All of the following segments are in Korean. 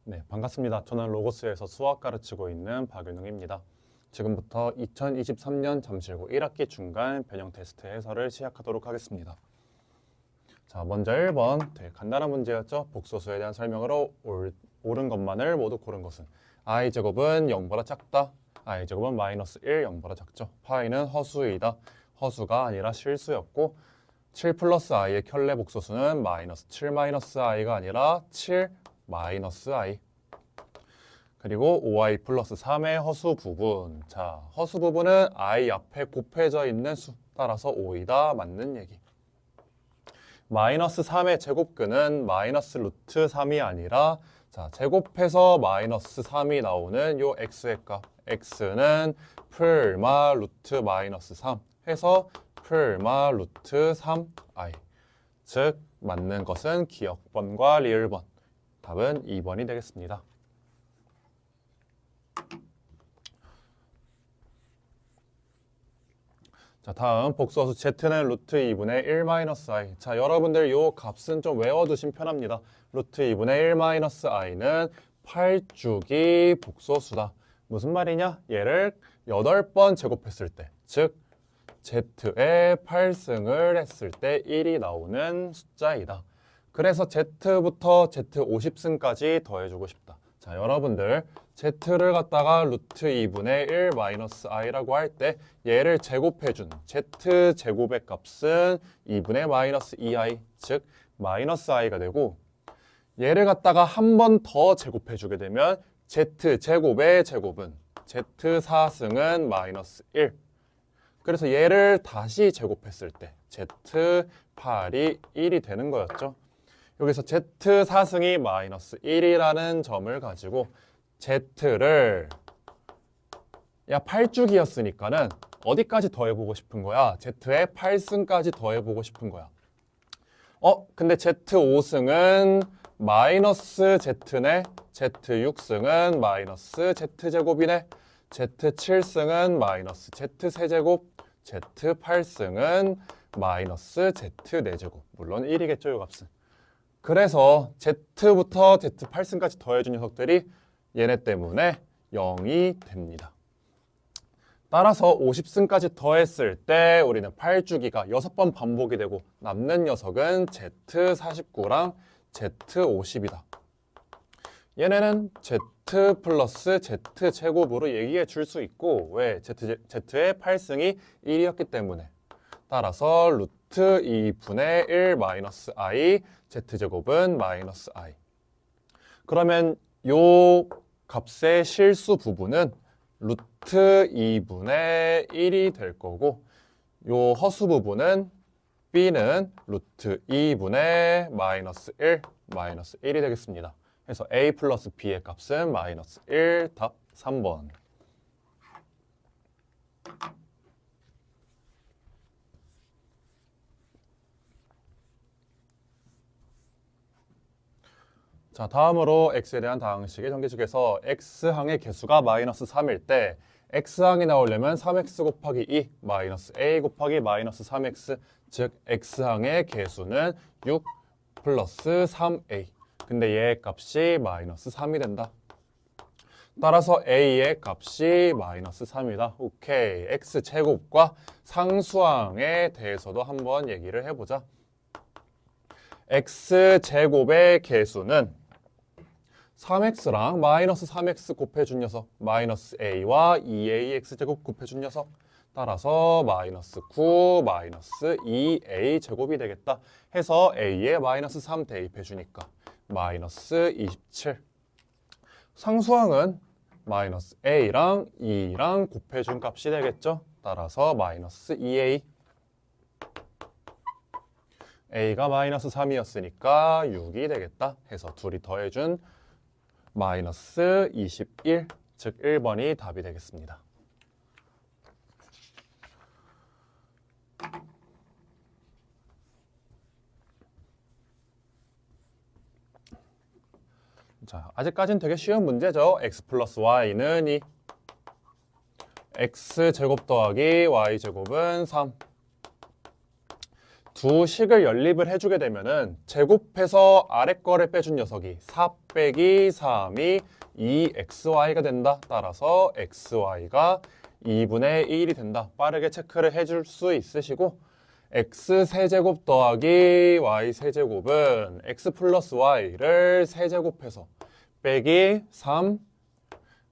네, 반갑습니다. 저는 로고스에서 수학 가르치고 있는 박윤웅입니다. 지금부터 2023년 잠실고 1학기 중간 변형 테스트 해설을 시작하도록 하겠습니다. 자, 먼저 1번 되게 간단한 문제였죠. 복소수에 대한 설명으로 옳은 것만을 모두 고른 것은 i제곱은 0보다 작다. i제곱은 마이너스 1, 0보다 작죠. 파이는 허수이다. 허수가 아니라 실수였고 7 플러스 i의 켤레 복소수는 마이너스 7 마이너스 i가 아니라 7 마이너스 i. 그리고 5i 플러스 3의 허수 부분. 자, 허수 부분은 i 앞에 곱해져 있는 수. 따라서 5이다. 맞는 얘기. 마이너스 3의 제곱근은 마이너스 루트 3이 아니라 자, 제곱해서 마이너스 3이 나오는 요 x의 값. x는 풀마 루트 마이너스 3 해서 풀마 루트 3i. 즉, 맞는 것은 기억번과 리을번. 답은 2번이 되겠습니다. 자, 다음 복수수 z는 루트 2분의 1 마이너스 i. 자, 여러분들 요 값은 좀 외워두시면 편합니다. 루트 2분의 1 마이너스 i는 8주기 복소수다. 무슨 말이냐? 얘를 8번 제곱했을 때, 즉 z의 8승을 했을 때 1이 나오는 숫자이다. 그래서 z부터 z 50승까지 더해주고 싶다. 자, 여러분들 z를 갖다가 루트 2분의 1 마이너스 i라고 할 때 얘를 제곱해준 z 제곱의 값은 2분의 마이너스 2i, 즉 마이너스 i가 되고, 얘를 갖다가 한 번 더 제곱해주게 되면 z 제곱의 제곱은 z 4승은 마이너스 1. 그래서 얘를 다시 제곱했을 때 z 8이 1이 되는 거였죠. 여기서 z 4승이 마이너스 1이라는 점을 가지고 z를 8주기였으니까는 어디까지 더해보고 싶은 거야? z의 8승까지 더해보고 싶은 거야. 근데 z 5승은 마이너스 z네, z 6승은 마이너스 z제곱이네, z 7승은 마이너스 z 세제곱, z 8승은 마이너스 z 4제곱. 물론 1이겠죠, 요 값은. 그래서 z부터 z 8승까지 더해준 녀석들이 얘네 때문에 0이 됩니다. 따라서 50승까지 더했을 때 우리는 8주기가 6번 반복이 되고 남는 녀석은 z 49랑 z 50이다. 얘네는 z 플러스 z 제곱으로 얘기해 줄 수 있고, 왜? z의 8승이 1이었기 때문에. 따라서 루트 2분의 1 마이너스 i z제곱은 마이너스 i. 그러면 요 값의 실수 부분은 루트 2분의 1이 될 거고, 요 허수 부분은 b는 루트 2분의 마이너스 1 마이너스 1이 되겠습니다. 그래서 a 플러스 b의 값은 마이너스 1, 답 3번. 자, 다음으로 x에 대한 다항식의 전개식에서 x항의 개수가 마이너스 3일 때 x항이 나오려면 3x 곱하기 2 마이너스 a 곱하기 마이너스 3x, 즉 x항의 개수는 6 플러스 3a. 근데 얘의 값이 마이너스 3이 된다. 따라서 a의 값이 마이너스 3이다. 오케이. x제곱과 상수항에 대해서도 한번 얘기를 해보자. x제곱의 개수는 3x랑 마이너스 3x 곱해준 녀석, 마이너스 a와 2a x제곱 곱해준 녀석. 따라서 마이너스 9 마이너스 2a 제곱이 되겠다 해서 a에 마이너스 3 대입해주니까 마이너스 27. 상수항은 마이너스 a랑 2랑 곱해준 값이 되겠죠. 따라서 마이너스 2a. a가 마이너스 3이었으니까 6이 되겠다 해서 둘이 더해준 마이너스 21, 즉 1번이 답이 되겠습니다. 자, 아직까지는 되게 쉬운 문제죠. x 플러스 y는 2, x제곱 더하기 y제곱은 3. 두 식을 연립을 해주게 되면은 제곱해서 아래 거를 빼준 녀석이 4 빼기 3이 2xy가 된다. 따라서 xy가 2분의 1이 된다. 빠르게 체크를 해줄 수 있으시고 x 세제곱 더하기 y 세제곱은 x 플러스 y를 세제곱해서 빼기 3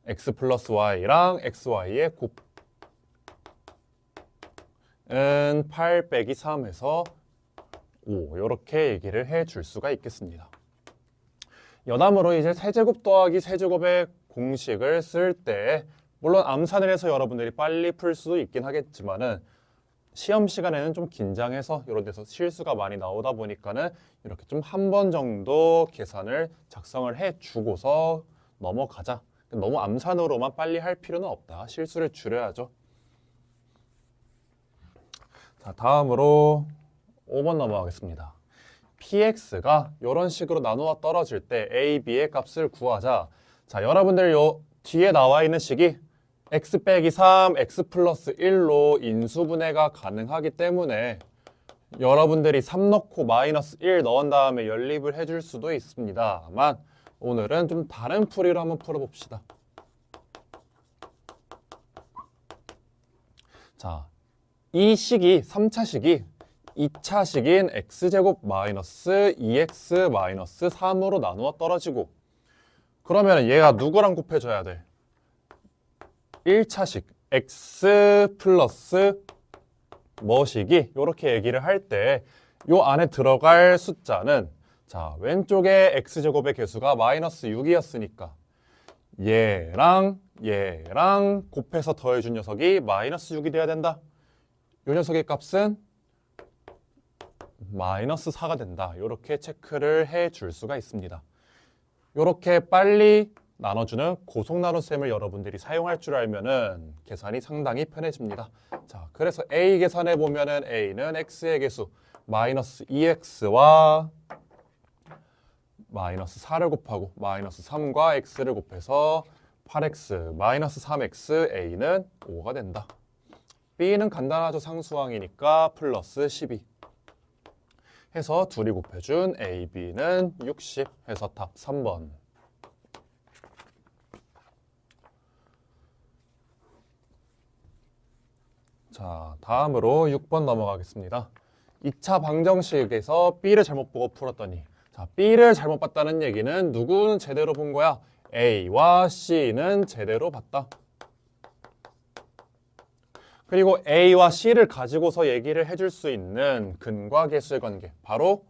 x 플러스 y랑 xy의 곱은 8 빼기 3에서 5 이렇게 얘기를 해줄 수가 있겠습니다. 여담으로 이제 세제곱 더하기 세제곱의 공식을 쓸 때 물론 암산을 해서 여러분들이 빨리 풀 수도 있긴 하겠지만은 시험 시간에는 좀 긴장해서 이런 데서 실수가 많이 나오다 보니까는 이렇게 좀 한 번 정도 계산을 작성을 해주고서 넘어가자. 너무 암산으로만 빨리 할 필요는 없다. 실수를 줄여야죠. 자, 다음으로 5번 넘어가겠습니다. px가 이런 식으로 나누어 떨어질 때 a, b의 값을 구하자. 자, 여러분들 요 뒤에 나와 있는 식이 x 빼기 3, x 플러스 1로 인수분해가 가능하기 때문에 여러분들이 3 넣고 마이너스 1 넣은 다음에 연립을 해줄 수도 있습니다만 오늘은 좀 다른 풀이로 한번 풀어봅시다. 자, 이 식이 3차 식이 2차 식인 x제곱 마이너스 2x 마이너스 3으로 나누어 떨어지고 그러면 얘가 누구랑 곱해줘야 돼? 1차식 x 플러스 뭐식이 이렇게 얘기를 할 때 요 안에 들어갈 숫자는 자 왼쪽에 x제곱의 개수가 마이너스 6이었으니까 얘랑 곱해서 더해준 녀석이 마이너스 6이 돼야 된다. 요 녀석의 값은 마이너스 4가 된다. 이렇게 체크를 해줄 수가 있습니다. 이렇게 빨리 나눠주는 고속나눗셈을 여러분들이 사용할 줄 알면은 계산이 상당히 편해집니다. 자, 그래서 A 계산해 보면은 A는 X의 개수 마이너스 2X와 마이너스 4를 곱하고 마이너스 3과 X를 곱해서 8X 마이너스 3X A는 5가 된다. B는 간단하죠. 상수항이니까 플러스 12 해서 둘이 곱해준 A, B는 60 해서 답 3번. 자, 다음으로 6번 넘어가겠습니다. 2차 방정식에서 B를 잘못 보고 풀었더니 자, B를 잘못 봤다는 얘기는 누구는 제대로 본 거야? A와 C는 제대로 봤다. 그리고 A와 C를 가지고서 얘기를 해줄 수 있는 근과 계수의 관계 바로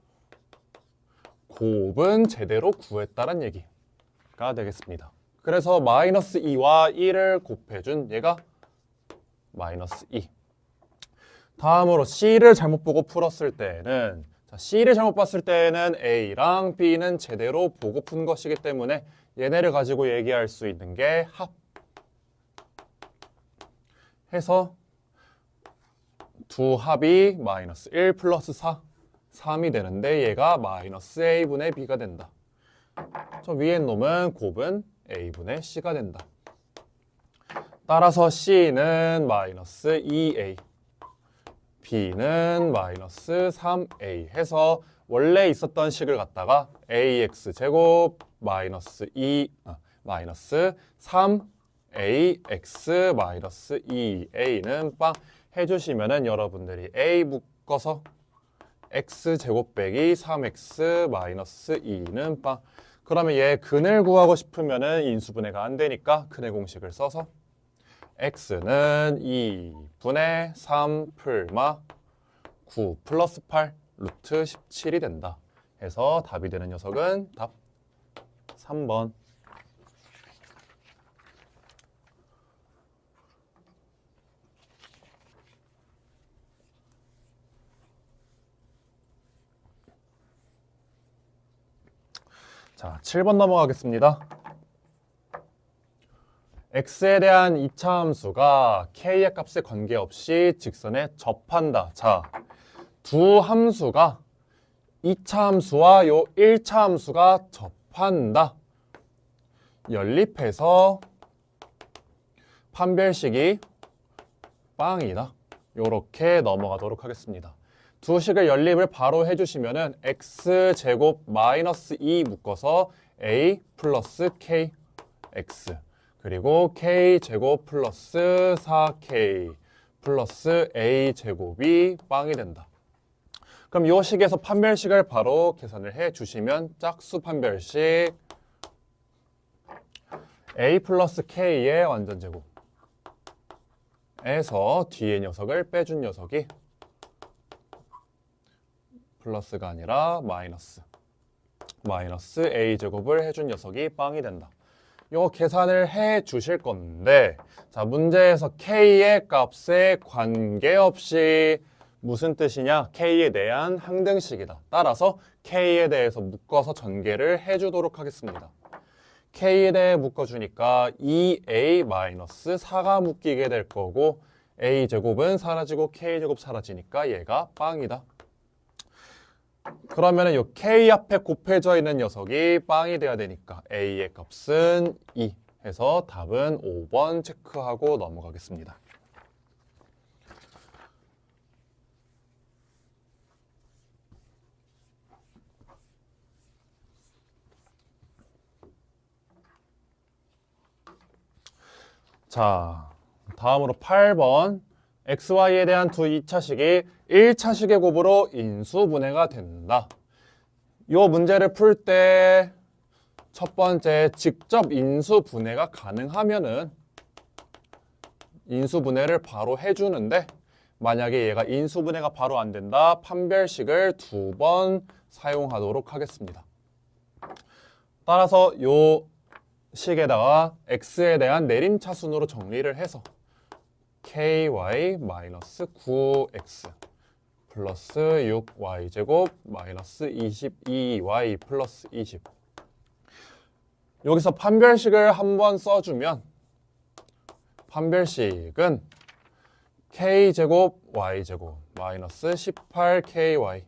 곱은 제대로 구했다는 얘기가 되겠습니다. 그래서 마이너스 2와 1을 곱해준 얘가 마이너스 2. 다음으로 C를 잘못 보고 풀었을 때는 자, C를 잘못 봤을 때는 A랑 B는 제대로 보고 푼 것이기 때문에 얘네를 가지고 얘기할 수 있는 게 합. 해서 두 합이 마이너스 1 플러스 4, 3이 되는데 얘가 마이너스 A분의 B가 된다. 저 위에 놈은 곱은 A분의 C가 된다. 따라서 C는 마이너스 2A, B는 마이너스 3A 해서 원래 있었던 식을 갖다가 AX 제곱 마이너스 3AX 마이너스 2A는 빵 해주시면은 여러분들이 A 묶어서 X 제곱 빼기 3X 마이너스 2는 빵. 그러면 얘 근을 구하고 싶으면은 인수분해가 안 되니까 근의 공식을 써서 X는 2분의 3 풀마 9 플러스 8 루트 17이 된다. 해서 답이 되는 녀석은 답 3번. 자, 7번 넘어가겠습니다. x에 대한 2차 함수가 k의 값에 관계없이 직선에 접한다. 자, 두 함수가 2차 함수와 요 1차 함수가 접한다. 연립해서 판별식이 빵이다. 요렇게 넘어가도록 하겠습니다. 두 식을 연립을 바로 해주시면은 x제곱 마이너스 2 묶어서 a 플러스 k x 그리고 k제곱 플러스 4k 플러스 a제곱이 빵이 된다. 그럼 이 식에서 판별식을 바로 계산을 해주시면 짝수 판별식 a 플러스 k의 완전제곱 에서 뒤에 녀석을 빼준 녀석이 플러스가 아니라 마이너스 a제곱을 해준 녀석이 빵이 된다. 이거 계산을 해 주실 건데 자 문제에서 k의 값에 관계없이 무슨 뜻이냐? k에 대한 항등식이다. 따라서 k에 대해서 묶어서 전개를 해주도록 하겠습니다. k에 대해 묶어주니까 2a-4가 묶이게 될 거고 a제곱은 사라지고 k제곱 사라지니까 얘가 빵이다. 그러면 이 k 앞에 곱해져 있는 녀석이 빵이 돼야 되니까 a의 값은 2 해서 답은 5번 체크하고 넘어가겠습니다. 자, 다음으로 8번 xy에 대한 두 2차식이 1차식의 곱으로 인수분해가 된다. 이 문제를 풀 때 첫 번째 직접 인수분해가 가능하면은 인수분해를 바로 해주는데 만약에 얘가 인수분해가 바로 안 된다 판별식을 2번 사용하도록 하겠습니다. 따라서 요 식에다가 x에 대한 내림차순으로 정리를 해서 ky-9x 플러스 6y제곱 마이너스 22y 플러스 20 여기서 판별식을 한번 써주면 판별식은 k제곱 y제곱 마이너스 18ky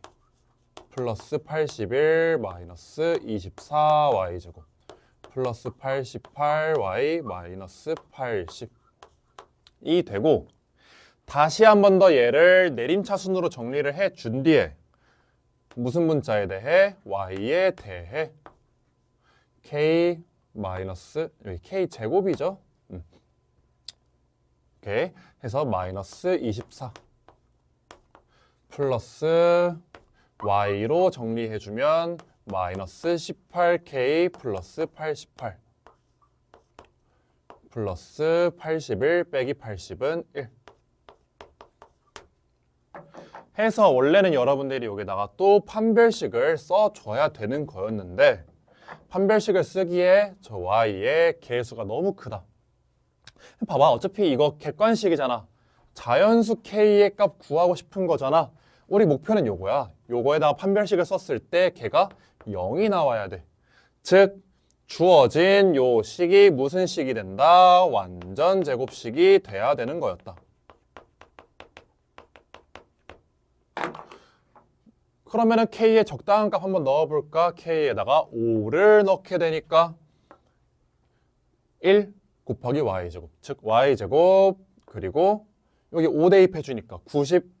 플러스 81 마이너스 24y제곱 플러스 88y 마이너스 80이 되고 다시 한 번 더 얘를 내림차순으로 정리를 해준 뒤에 무슨 문자에 대해? y에 대해 k 마이너스 여기 k 제곱이죠? 오케이 해서 마이너스 24 플러스 y로 정리해주면 마이너스 18k 플러스 88 플러스 81 빼기 80은 1 해서 원래는 여러분들이 여기다가 또 판별식을 써줘야 되는 거였는데 판별식을 쓰기에 저 y의 개수가 너무 크다. 봐봐 어차피 이거 객관식이잖아. 자연수 k의 값 구하고 싶은 거잖아. 우리 목표는 요거야. 요거에다가 판별식을 썼을 때 걔가 0이 나와야 돼. 즉 주어진 요 식이 무슨 식이 된다? 완전 제곱식이 돼야 되는 거였다. 그러면은 k의 적당한 값 한번 넣어볼까? k에다가 5를 넣게 되니까 1 곱하기 y제곱 즉 y제곱 그리고 여기 5 대입해주니까 90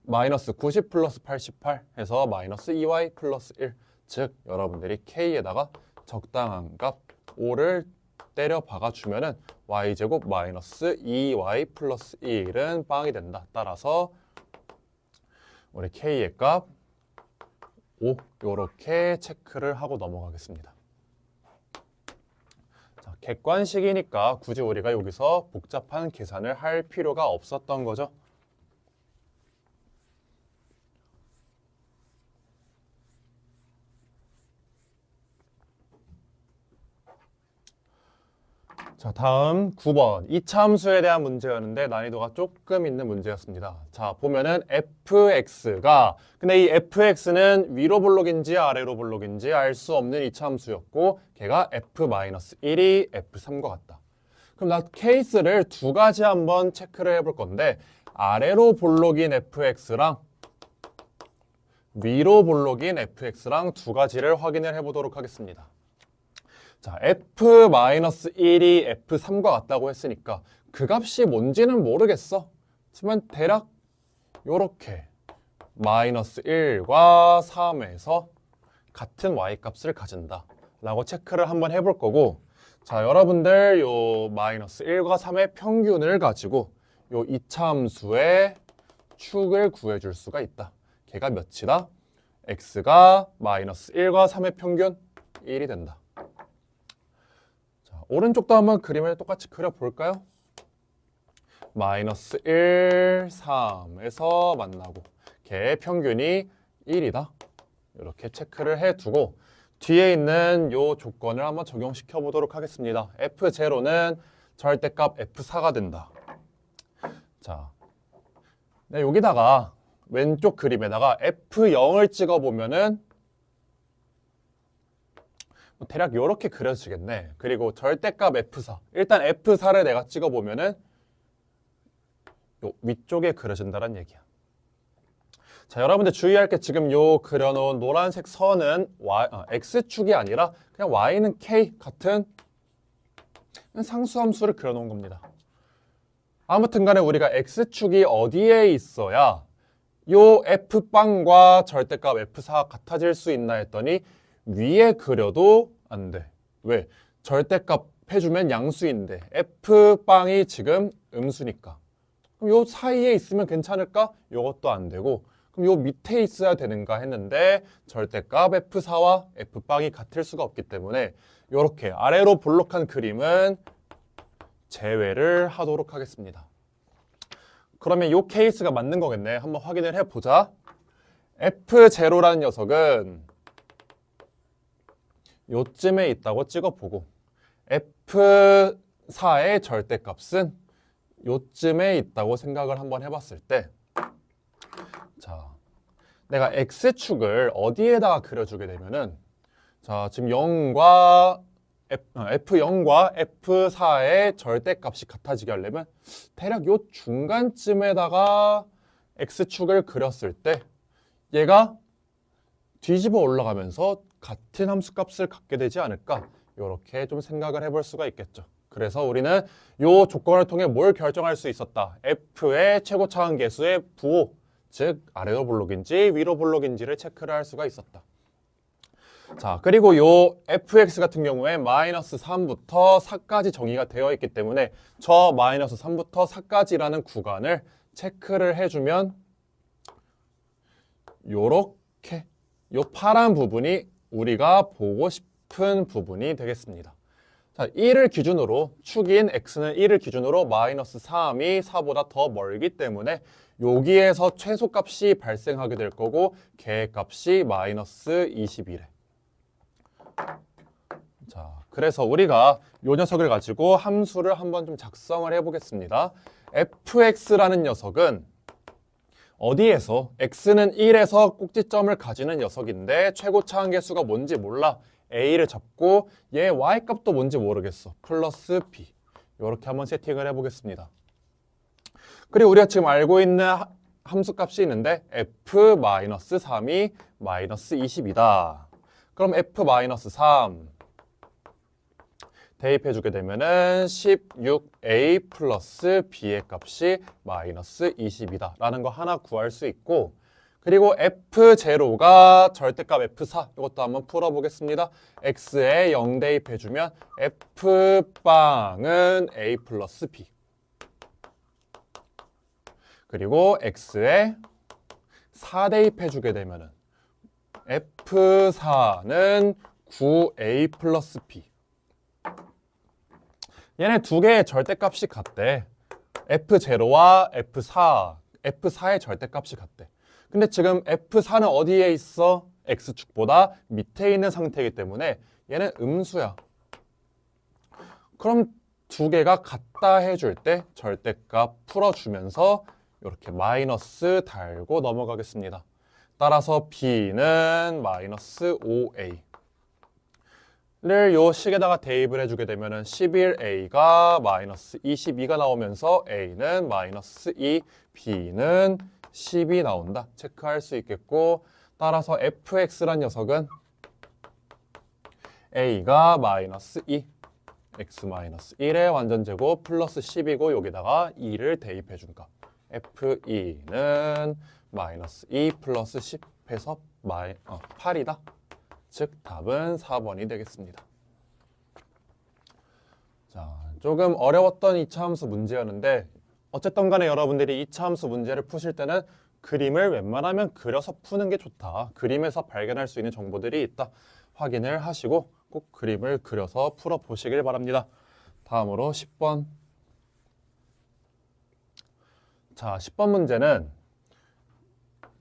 마이너스 90 플러스 88 해서 마이너스 2y 플러스 1 즉 여러분들이 k에다가 적당한 값 5를 때려 박아주면은 y제곱 마이너스 2y 플러스 1은 빵이 된다. 따라서 우리 k의 값 5 요렇게 체크를 하고 넘어가겠습니다. 자, 객관식이니까 굳이 우리가 여기서 복잡한 계산을 할 필요가 없었던 거죠. 자, 다음 9번 이차함수에 대한 문제였는데 난이도가 조금 있는 문제였습니다. 자, 보면은 fx가 근데 이 fx는 위로 볼록인지 아래로 볼록인지 알 수 없는 이차함수였고 걔가 f-1이 f3과 같다. 그럼 나 케이스를 두 가지 한번 체크를 해볼 건데 아래로 볼록인 fx랑 위로 볼록인 fx랑 두 가지를 확인을 해보도록 하겠습니다. 자, f-1이 f3과 같다고 했으니까 그 값이 뭔지는 모르겠어. 하지만 대략 요렇게 마이너스 1과 3에서 같은 y값을 가진다 라고 체크를 한번 해볼 거고, 자, 여러분들 요 마이너스 1과 3의 평균을 가지고 요 이차함수의 축을 구해줄 수가 있다. 걔가 몇이다? x가 마이너스 1과 3의 평균 1이 된다. 자, 오른쪽도 한번 그림을 똑같이 그려볼까요? 마이너스 1, 3에서 만나고 걔의 평균이 1이다. 이렇게 체크를 해두고 뒤에 있는 요 조건을 한번 적용시켜 보도록 하겠습니다. f0는 절대값 f4가 된다. 자, 네, 여기다가 왼쪽 그림에다가 f0을 찍어보면은 대략 이렇게 그려지겠네. 그리고 절대값 f4, 일단 f4를 내가 찍어보면은 요 위쪽에 그려진다는 얘기야. 자, 여러분들 주의할 게 지금 요 그려놓은 노란색 선은 x축이 아니라 그냥 y는 k 같은 상수함수를 그려놓은 겁니다. 아무튼 간에 우리가 x축이 어디에 있어야 요 f빵과 절대값 f4가 같아질 수 있나 했더니 위에 그려도 안 돼. 왜? 절대값 해주면 양수인데 f빵이 지금 음수니까. 그럼 요 사이에 있으면 괜찮을까? 요것도 안 되고, 그럼 요 밑에 있어야 되는가 했는데 절대값 f4와 f빵이 같을 수가 없기 때문에 요렇게 아래로 볼록한 그림은 제외를 하도록 하겠습니다. 그러면 요 케이스가 맞는 거겠네. 한번 확인을 해보자. f0라는 녀석은 요쯤에 있다고 찍어보고 f4의 절대값은 요쯤에 있다고 생각을 한번 해봤을 때, 자, 내가 x축을 어디에다가 그려주게 되면은, 자, 지금 0과 f0과 f4의 절대값이 같아지게 하려면 대략 요 중간쯤에다가 x축을 그렸을 때 얘가 뒤집어 올라가면서 같은 함수값을 갖게 되지 않을까, 이렇게 좀 생각을 해볼 수가 있겠죠. 그래서 우리는 요 조건을 통해 뭘 결정할 수 있었다. f의 최고차항 계수의 부호, 즉 아래로 볼록인지 위로 볼록인지를 체크를 할 수가 있었다. 자, 그리고 요 fx 같은 경우에 마이너스 3부터 4까지 정의가 되어 있기 때문에 저 마이너스 3부터 4까지라는 구간을 체크를 해주면 요렇게 요 파란 부분이 우리가 보고 싶은 부분이 되겠습니다. 자, 1을 기준으로, 축인 x는 1을 기준으로 마이너스 3이 4보다 더 멀기 때문에 여기에서 최소값이 발생하게 될 거고 계획값이 마이너스 21에. 자, 그래서 우리가 요 녀석을 가지고 함수를 한번 좀 작성을 해보겠습니다. fx라는 녀석은 어디에서 x는 1에서 꼭지점을 가지는 녀석인데 최고차항 계수가 뭔지 몰라. a를 잡고 얘 y값도 뭔지 모르겠어. 플러스 b. 이렇게 한번 세팅을 해보겠습니다. 그리고 우리가 지금 알고 있는 함수값이 있는데 f-3이 마이너스 20이다. 그럼 f-3 대입해주게 되면은 16a 플러스 b의 값이 마이너스 20이다 라는 거 하나 구할 수 있고, 그리고 f0가 절대값 f4, 이것도 한번 풀어보겠습니다. x에 0 대입해주면 f빵은 a 플러스 b, 그리고 x에 4 대입해주게 되면은 f4는 9a 플러스 b. 얘네 두 개의 절대값이 같대. f0와 f4의 절대값이 같대. 근데 지금 f4는 어디에 있어? x축보다 밑에 있는 상태이기 때문에 얘는 음수야. 그럼 두 개가 같다 해줄 때 절대값 풀어주면서 이렇게 마이너스 달고 넘어가겠습니다. 따라서 b는 마이너스 5a. 를 요 식에다가 대입을 해주게 되면은 11a가 마이너스 22가 나오면서 a는 마이너스 2, b는 10이 나온다. 체크할 수 있겠고, 따라서 fx란 녀석은 a가 마이너스 2, x 마이너스 1의 완전제곱 플러스 10이고 여기다가 2를 대입해 준 값. F2는 마이너스 2 플러스 10 해서 8이다. 즉 답은 4번이 되겠습니다. 자, 조금 어려웠던 2차 함수 문제였는데 어쨌든 간에 여러분들이 2차 함수 문제를 푸실 때는 그림을 웬만하면 그려서 푸는 게 좋다. 그림에서 발견할 수 있는 정보들이 있다. 확인을 하시고 꼭 그림을 그려서 풀어보시길 바랍니다. 다음으로 10번. 자, 10번 문제는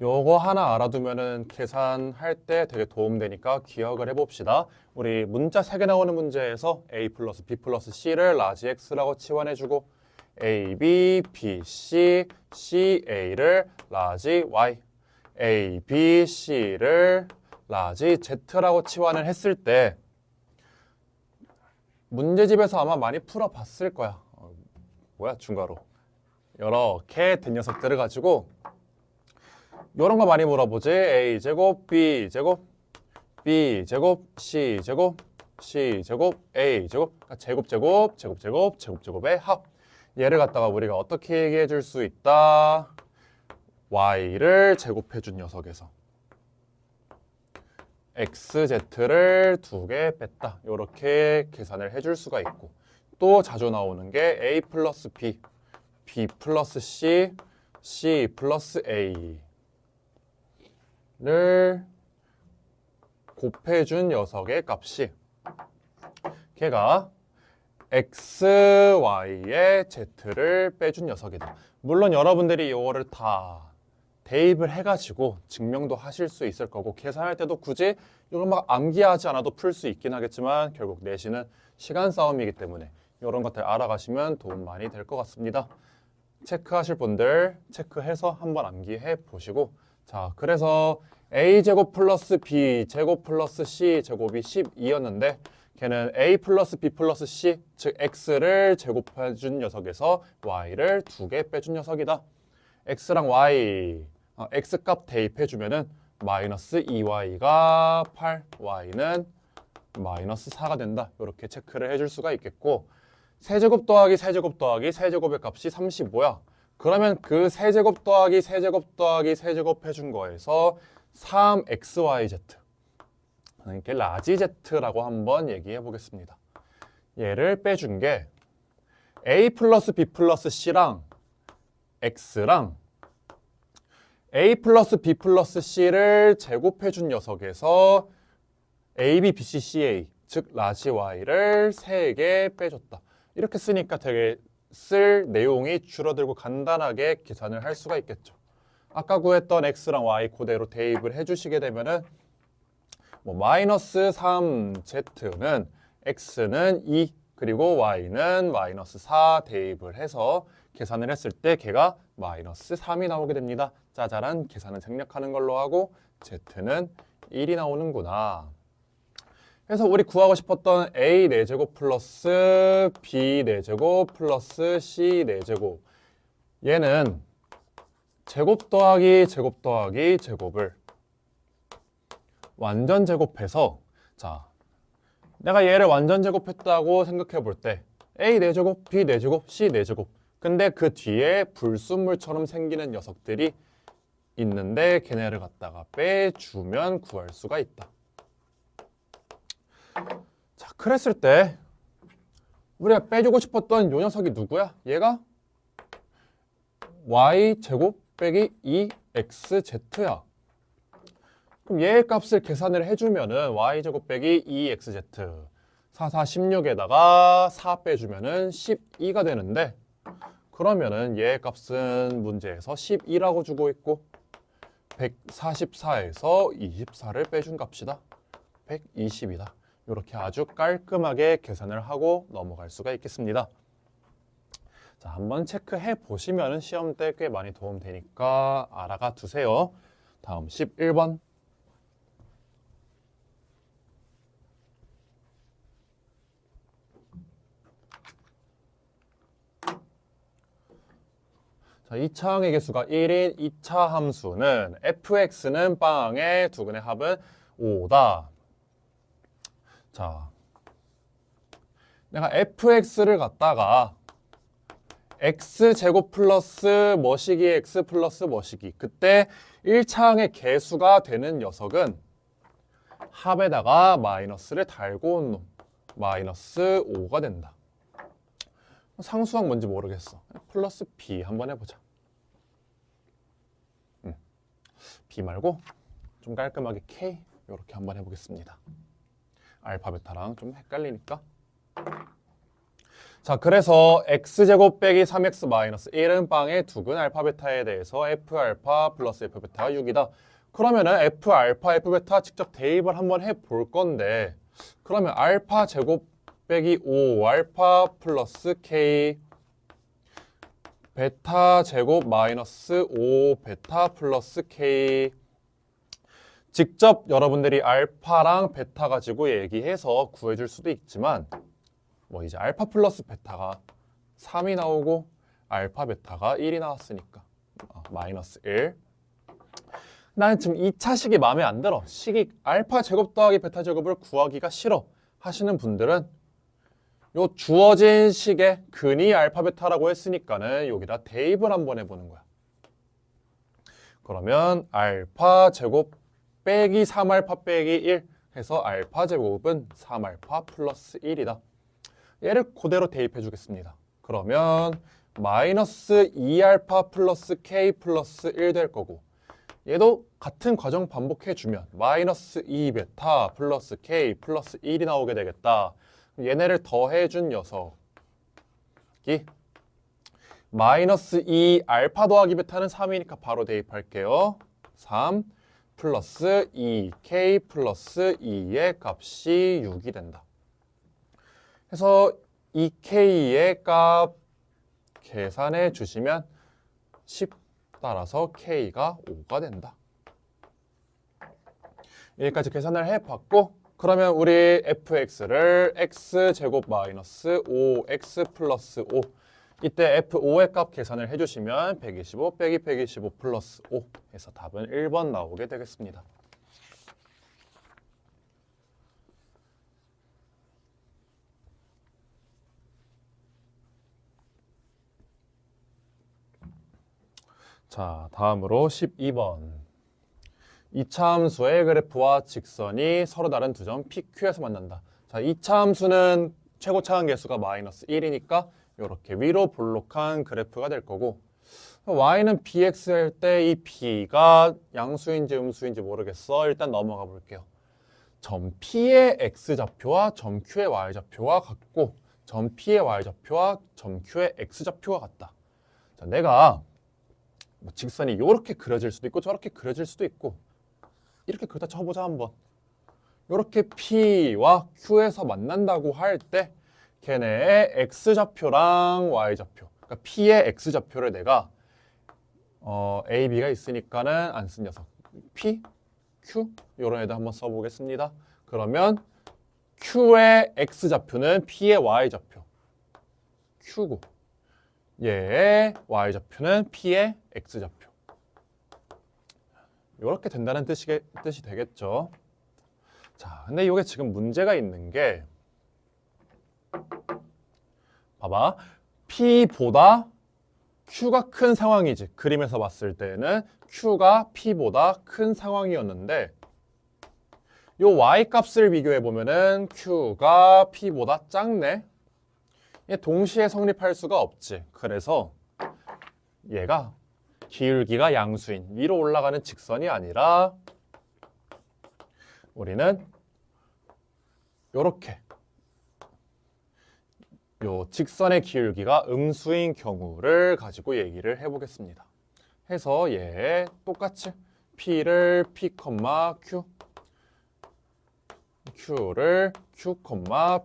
요거 하나 알아두면은 계산할 때 되게 도움되니까 기억을 해봅시다. 우리 문자 3개 나오는 문제에서 a 플러스 b 플러스 c를 라지 x라고 치환해주고 a, b, b, c, c, a를 라지 y, a, b, c를 라지 z라고 치환을 했을 때 문제집에서 아마 많이 풀어봤을 거야. 뭐야 중괄호. 이렇게 된 녀석들을 가지고 이런 거 많이 물어보지. a제곱, b제곱, b제곱, c제곱, c제곱, a제곱. 그러니까 제곱제곱, 제곱제곱, 제곱제곱의 합. 얘를 갖다가 우리가 어떻게 얘기해 줄 수 있다? y를 제곱해 준 녀석에서 xz를 2개 뺐다. 이렇게 계산을 해줄 수가 있고 또 자주 나오는 게 a 플러스 b, b 플러스 c, c 플러스 a를 곱해준 녀석의 값이 걔가 x, y의 z를 빼준 녀석이다. 물론 여러분들이 이거를 다 대입을 해가지고 증명도 하실 수 있을 거고 계산할 때도 굳이 이걸 막 암기하지 않아도 풀 수 있긴 하겠지만 결국 내신은 시간 싸움이기 때문에 이런 것들 알아가시면 도움 많이 될 것 같습니다. 체크하실 분들 체크해서 한번 암기해 보시고 자 그래서 a제곱 플러스 b제곱 플러스 c제곱이 12였는데 걔는 a 플러스 b 플러스 c 즉 x를 제곱해준 녀석에서 y를 2개 빼준 녀석이다. x랑 y x값 대입해주면은 마이너스 2y가 8, y는 마이너스 4가 된다. 이렇게 체크를 해줄 수가 있겠고 세제곱 더하기 세제곱 더하기 세제곱의 값이 35야. 그러면 그 세제곱 더하기 세제곱 더하기 세제곱 해준 거에서 3xyz 그러니까 라지 z라고 한번 얘기해 보겠습니다. 얘를 빼준 게 a 플러스 b 플러스 c랑 x랑 a 플러스 b 플러스 c를 제곱해준 녀석에서 a, b, b, c, c, a 즉 라지 y를 3개 빼줬다. 이렇게 쓰니까 되게 쓸 내용이 줄어들고 간단하게 계산을 할 수가 있겠죠. 아까 구했던 x랑 y 그대로 대입을 해주시게 되면은 뭐 마이너스 3z는 x는 2 그리고 y는 마이너스 4 대입을 해서 계산을 했을 때 걔가 마이너스 3이 나오게 됩니다. 짜잘한 계산은 생략하는 걸로 하고 z는 1이 나오는구나. 그래서 우리 구하고 싶었던 a 4제곱 플러스 b 4제곱 플러스 c 4제곱 얘는 제곱 더하기 제곱 더하기 제곱을 완전 제곱해서 자 내가 얘를 완전 제곱했다고 생각해 볼 때 a 4제곱, b 4제곱, c 4제곱 근데 그 뒤에 불순물처럼 생기는 녀석들이 있는데 걔네를 갖다가 빼주면 구할 수가 있다. 자, 그랬을 때 우리가 빼주고 싶었던 요 녀석이 누구야? 얘가 y제곱 빼기 2xz야. 그럼 얘의 값을 계산을 해주면은 y제곱 빼기 2xz 4, 4, 16에다가 4 빼주면은 12가 되는데 그러면은 얘의 값은 문제에서 12라고 주고 있고 144에서 24를 빼준 값이다. 120이다. 이렇게 아주 깔끔하게 계산을 하고 넘어갈 수가 있겠습니다. 자, 한번 체크해 보시면은 시험 때 꽤 많이 도움 되니까 알아가 두세요. 다음 11번. 자, 2차항의 개수가 1인 2차 함수는 fx는 빵의 두근의 합은 5다. 자, 내가 fx를 갖다가 x제곱 플러스 뭐시기 x 플러스 뭐시기. 그때 1차항의 개수가 되는 녀석은 합에다가 마이너스를 달고 온 놈. 마이너스 5가 된다. 상수항 뭔지 모르겠어. 플러스 b 한번 해보자. b 말고 좀 깔끔하게 k 이렇게 한번 해보겠습니다. 알파 베타랑 좀 헷갈리니까. 자, 그래서 x제곱 빼기 3x 마이너스 1은 빵의 두근 알파 베타에 대해서 f 알파 플러스 f 베타가 6이다. 그러면은 f 알파 f 베타 직접 대입을 한번 해볼 건데, 그러면 알파 제곱 빼기 5 알파 플러스 k 베타 제곱 마이너스 5 베타 플러스 k. 직접 여러분들이 알파랑 베타 가지고 얘기해서 구해줄 수도 있지만, 뭐 이제 알파 플러스 베타가 3이 나오고 알파 베타가 1이 나왔으니까 마이너스 1. 난 지금 2차 식이 마음에 안 들어. 식이 알파 제곱 더하기 베타 제곱을 구하기가 싫어 하시는 분들은 요 주어진 식의 근이 알파 베타라고 했으니까는 여기다 대입을 한번 해보는 거야. 그러면 알파 제곱 빼기 3알파 빼기 1 해서 알파 제곱은 3알파 플러스 1이다. 얘를 그대로 대입해 주겠습니다. 그러면 마이너스 2알파 플러스 k 플러스 1 될 거고, 얘도 같은 과정 반복해 주면 마이너스 2베타 플러스 k 플러스 1이 나오게 되겠다. 얘네를 더해 준 녀석이 마이너스 2 알파 더하기 베타는 3이니까 바로 대입할게요. 3 플러스 2k 플러스 2의 값이 6이 된다. 그래서 2k의 값 계산해 주시면 10 따라서 k가 5가 된다. 여기까지 계산을 해봤고, 그러면 우리 fx를 x제곱 마이너스 5x 플러스 5, 이때 f5의 값 계산을 해주시면 125 빼기 125 플러스 5 해서 답은 1번 나오게 되겠습니다. 자, 다음으로 12번. 이차 함수의 그래프와 직선이 서로 다른 두 점 PQ에서 만난다. 자, 이차 함수는 최고 차항 개수가 마이너스 1이니까 이렇게 위로 볼록한 그래프가 될 거고, y는 bx일 때 이 b가 양수인지 음수인지 모르겠어. 일단 넘어가 볼게요. 점 P의 x좌표와 점 Q의 y좌표와 같고, 점 P의 y좌표와 점 Q의 x좌표가 같다. 자, 내가 뭐 직선이 이렇게 그려질 수도 있고 저렇게 그려질 수도 있고, 이렇게 그려다 쳐보자 한번. 이렇게 P와 Q에서 만난다고 할 때 걔네의 x좌표랑 y좌표, 그러니까 P의 x좌표를 내가 A, B가 있으니까는 안 쓴 녀석 P, Q 이런 애들 한번 써보겠습니다. 그러면 Q의 x좌표는 P의 y좌표 Q고, 얘의 y좌표는 P의 x좌표. 이렇게 된다는 뜻이 되겠죠. 자, 근데 이게 지금 문제가 있는 게, 봐봐, P보다 Q가 큰 상황이지. 그림에서 봤을 때는 Q가 P보다 큰 상황이었는데, 요 Y 값을 비교해 보면은 Q가 P보다 작네. 얘 동시에 성립할 수가 없지. 그래서 얘가 기울기가 양수인 위로 올라가는 직선이 아니라 우리는 요렇게 요 직선의 기울기가 음수인 경우를 가지고 얘기를 해보겠습니다. 해서 얘 똑같이 P를 P, Q, Q를 Q,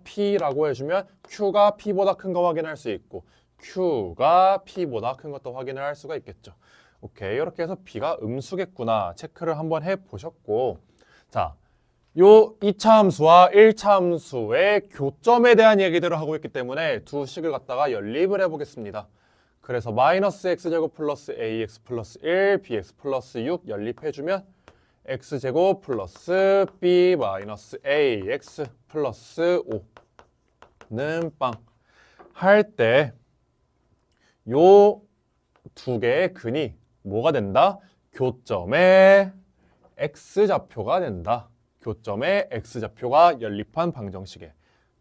P라고 해주면 Q가 P보다 큰 거 확인할 수 있고 Q가 P보다 큰 것도 확인을 할 수가 있겠죠. 오케이, 이렇게 해서 B가 음수겠구나 체크를 한번 해보셨고, 자, 요 2차 함수와 1차 함수의 교점에 대한 얘기들을 하고 있기 때문에 두 식을 갖다가 연립을 해보겠습니다. 그래서 마이너스 x제곱 플러스 ax 플러스 1, bx 플러스 6 연립해주면 x제곱 플러스 b 마이너스 ax 플러스 5는 빵 할 때 요 두 개의 근이 뭐가 된다? 교점의 x좌표가 된다. 교점의 x좌표가 연립한 방정식의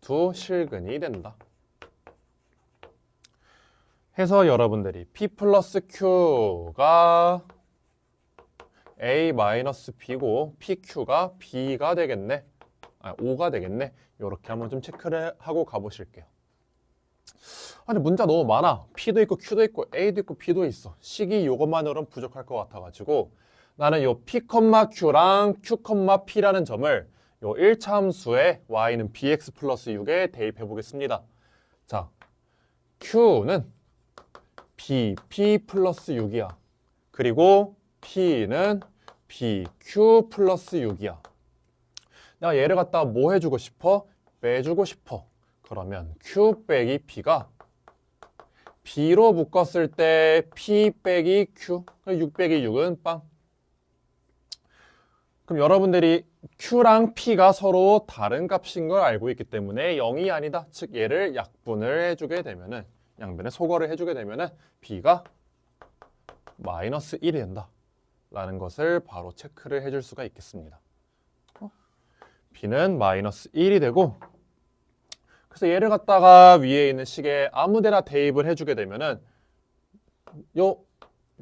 두 실근이 된다. 해서 여러분들이 p 플러스 q가 a 마이너스 b고 pq가 b가 되겠네. 5가 되겠네. 이렇게 한번 좀 체크를 하고 가보실게요. 아니 문자 너무 많아. P도 있고 Q도 있고 A도 있고 B도 있어. 식이 이것만으로는 부족할 것 같아가지고 나는 요 P, Q랑 Q, P라는 점을 요 1차 함수에 y는 bx 플러스 6에 대입해 보겠습니다. 자, Q는 bp 플러스 6이야. 그리고 P는 bq 플러스 6이야. 내가 얘를 갖다가 뭐 해주고 싶어? 빼주고 싶어. 그러면 Q 빼기 P가 B로 묶었을 때 P 빼기 Q, 6 빼기 6은 빵. 그럼 여러분들이 Q랑 P가 서로 다른 값인 걸 알고 있기 때문에 0이 아니다. 즉 얘를 약분을 해주게 되면은 양변에 소거를 해주게 되면은 B가 마이너스 1이 된다. 라는 것을 바로 체크를 해줄 수가 있겠습니다. B는 마이너스 1이 되고 그래서 얘를 갖다가 위에 있는 식에 아무데나 대입을 해주게 되면은 요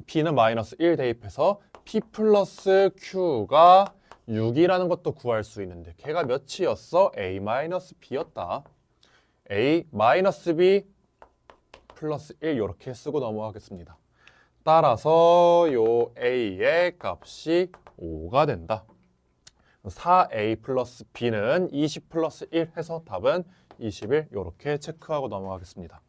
B는 마이너스 1 대입해서 P 플러스 Q가 6이라는 것도 구할 수 있는데 걔가 몇이었어? A 마이너스 B였다. A 마이너스 B 플러스 1 이렇게 쓰고 넘어가겠습니다. 따라서 요 A의 값이 5가 된다. 4A 플러스 B는 20 플러스 1 해서 답은 21 이렇게 체크하고 넘어가겠습니다.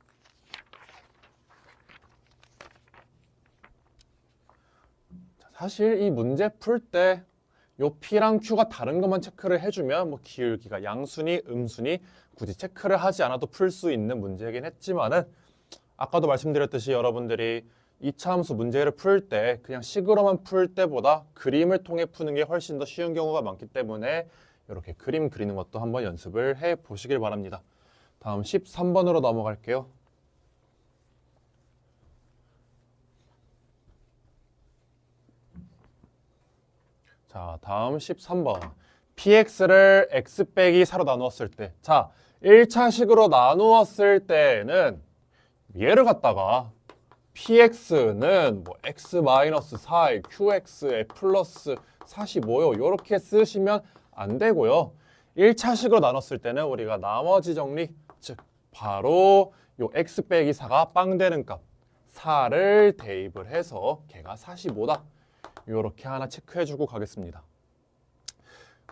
사실 이 문제 풀 때 요 P랑 Q가 다른 것만 체크를 해주면 뭐 기울기가 양순위, 음순위 굳이 체크를 하지 않아도 풀 수 있는 문제이긴 했지만은 아까도 말씀드렸듯이 여러분들이 2차 함수 문제를 풀 때 그냥 식으로만 풀 때보다 그림을 통해 푸는 게 훨씬 더 쉬운 경우가 많기 때문에 이렇게 그림 그리는 것도 한번 연습을 해 보시길 바랍니다. 다음 13번으로 넘어갈게요. 자, 다음 13번. px를 x 빼기 4로 나누었을 때 자, 1차식으로 나누었을 때는 얘를 갖다가 px는 뭐 x-4에 qx에 플러스 45요 이렇게 쓰시면 안 되고요. 1차식으로 나눴을 때는 우리가 나머지 정리 즉 바로 요 x 빼기 4가 빵 되는 값 4를 대입을 해서 걔가 45다. 이렇게 하나 체크해주고 가겠습니다.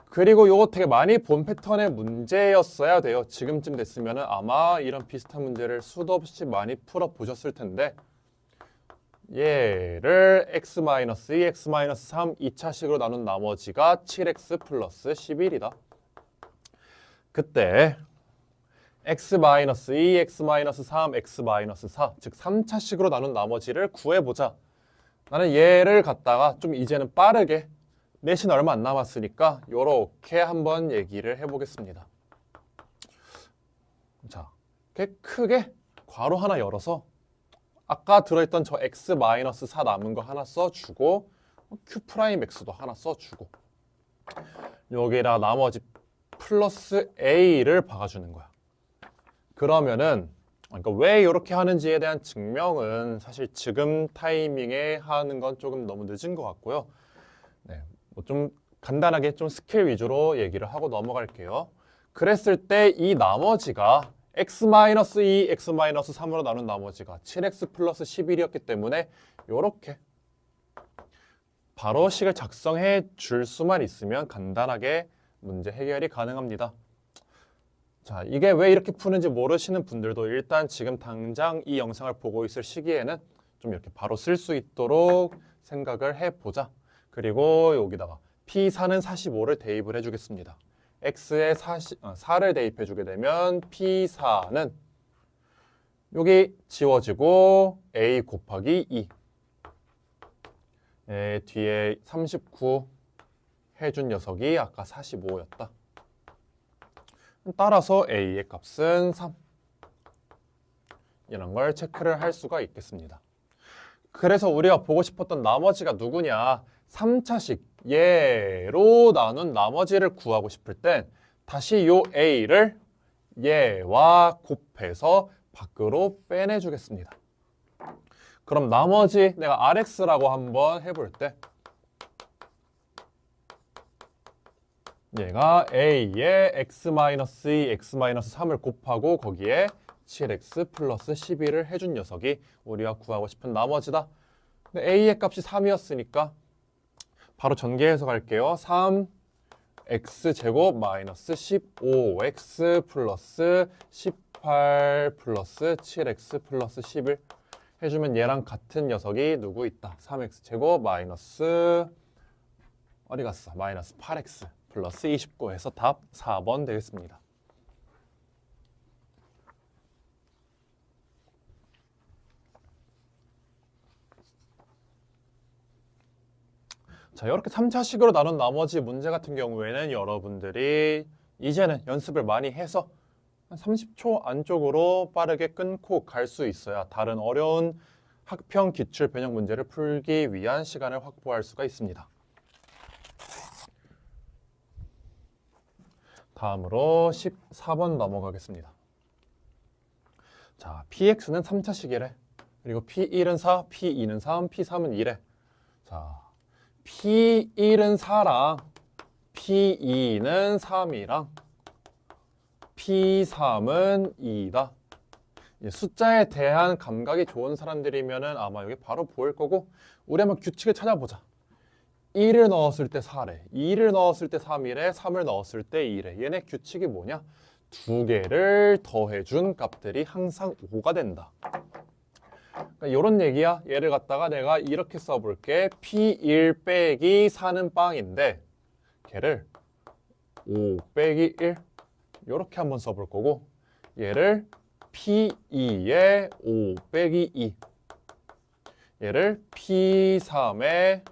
그리고 요거 되게 많이 본 패턴의 문제였어야 돼요. 지금쯤 됐으면 아마 이런 비슷한 문제를 수도 없이 많이 풀어보셨을 텐데 얘를 x-2, x-3 2차식으로 나눈 나머지가 7x 플러스 11이다. 그때 x-2, x-3, x-4 즉 3차식으로 나눈 나머지를 구해보자. 나는 얘를 갖다가 좀 이제는 빠르게 내신 얼마 안 남았으니까 요렇게 한번 얘기를 해보겠습니다. 자, 크게 괄호 하나 열어서 아까 들어있던 저 x-4 남은 거 하나 써주고 q'x도 하나 써주고 여기다 나머지 플러스 a를 박아주는 거야. 그러면은 그러니까 왜 이렇게 하는지에 대한 증명은 사실 지금 타이밍에 하는 건 조금 너무 늦은 것 같고요. 네, 뭐 좀 간단하게 좀 스킬 위주로 얘기를 하고 넘어갈게요. 그랬을 때 이 나머지가 x-2, x-3으로 나눈 나머지가 7x 플러스 11이었기 때문에 이렇게 바로 식을 작성해 줄 수만 있으면 간단하게 문제 해결이 가능합니다. 자, 이게 왜 이렇게 푸는지 모르시는 분들도 일단 지금 당장 이 영상을 보고 있을 시기에는 좀 이렇게 바로 쓸 수 있도록 생각을 해보자. 그리고 여기다가 P4는 45를 대입을 해주겠습니다. X에 4를 대입해주게 되면 P4는 여기 지워지고 A 곱하기 2 뒤에 39 해준 녀석이 아까 45였다. 따라서 A의 값은 3. 이런 걸 체크를 할 수가 있겠습니다. 그래서 우리가 보고 싶었던 나머지가 누구냐? 3차식 얘로 나눈 나머지를 구하고 싶을 땐 다시 요 a를 얘와 곱해서 밖으로 빼내주겠습니다. 그럼 나머지 내가 rx라고 한번 해볼 때 얘가 a에 x-2, x-3을 곱하고 거기에 7x 플러스 12를 해준 녀석이 우리가 구하고 싶은 나머지다. 근데 a의 값이 3이었으니까 바로 전개해서 갈게요. 3x제곱 마이너스 15x 플러스 18 플러스 7x 플러스 11 해주면 얘랑 같은 녀석이 누구 있다. 3x제곱 마이너스 어디 갔어? 마이너스 8x 플러스 29 해서 답 4번 되겠습니다. 자, 이렇게 3차식으로 나눈 나머지 문제 같은 경우에는 여러분들이 이제는 연습을 많이 해서 한 30초 안쪽으로 빠르게 끊고 갈 수 있어야 다른 어려운 학평 기출 변형 문제를 풀기 위한 시간을 확보할 수가 있습니다. 다음으로 14번 넘어가겠습니다. 자, px는 3차식이래. 그리고 p1은 4, p2는 3, p3은 2래. 자, p1은 4랑 p2는 3이랑 p3은 2다. 숫자에 대한 감각이 좋은 사람들이면 아마 여기 바로 보일 거고 우리 한번 규칙을 찾아보자. 1을 넣었을 때 4래, 2를 넣었을 때 3이래, 3을 넣었을 때 2래. 얘네 규칙이 뭐냐? 두 개를 더해준 값들이 항상 5가 된다. 그러니까 이런 얘기야. 얘를 갖다가 내가 이렇게 써볼게. P1 빼기 4는 빵인데 걔를 5 빼기 1 이렇게 한번 써볼 거고 얘를 P2에 5 빼기 2 얘를 P3에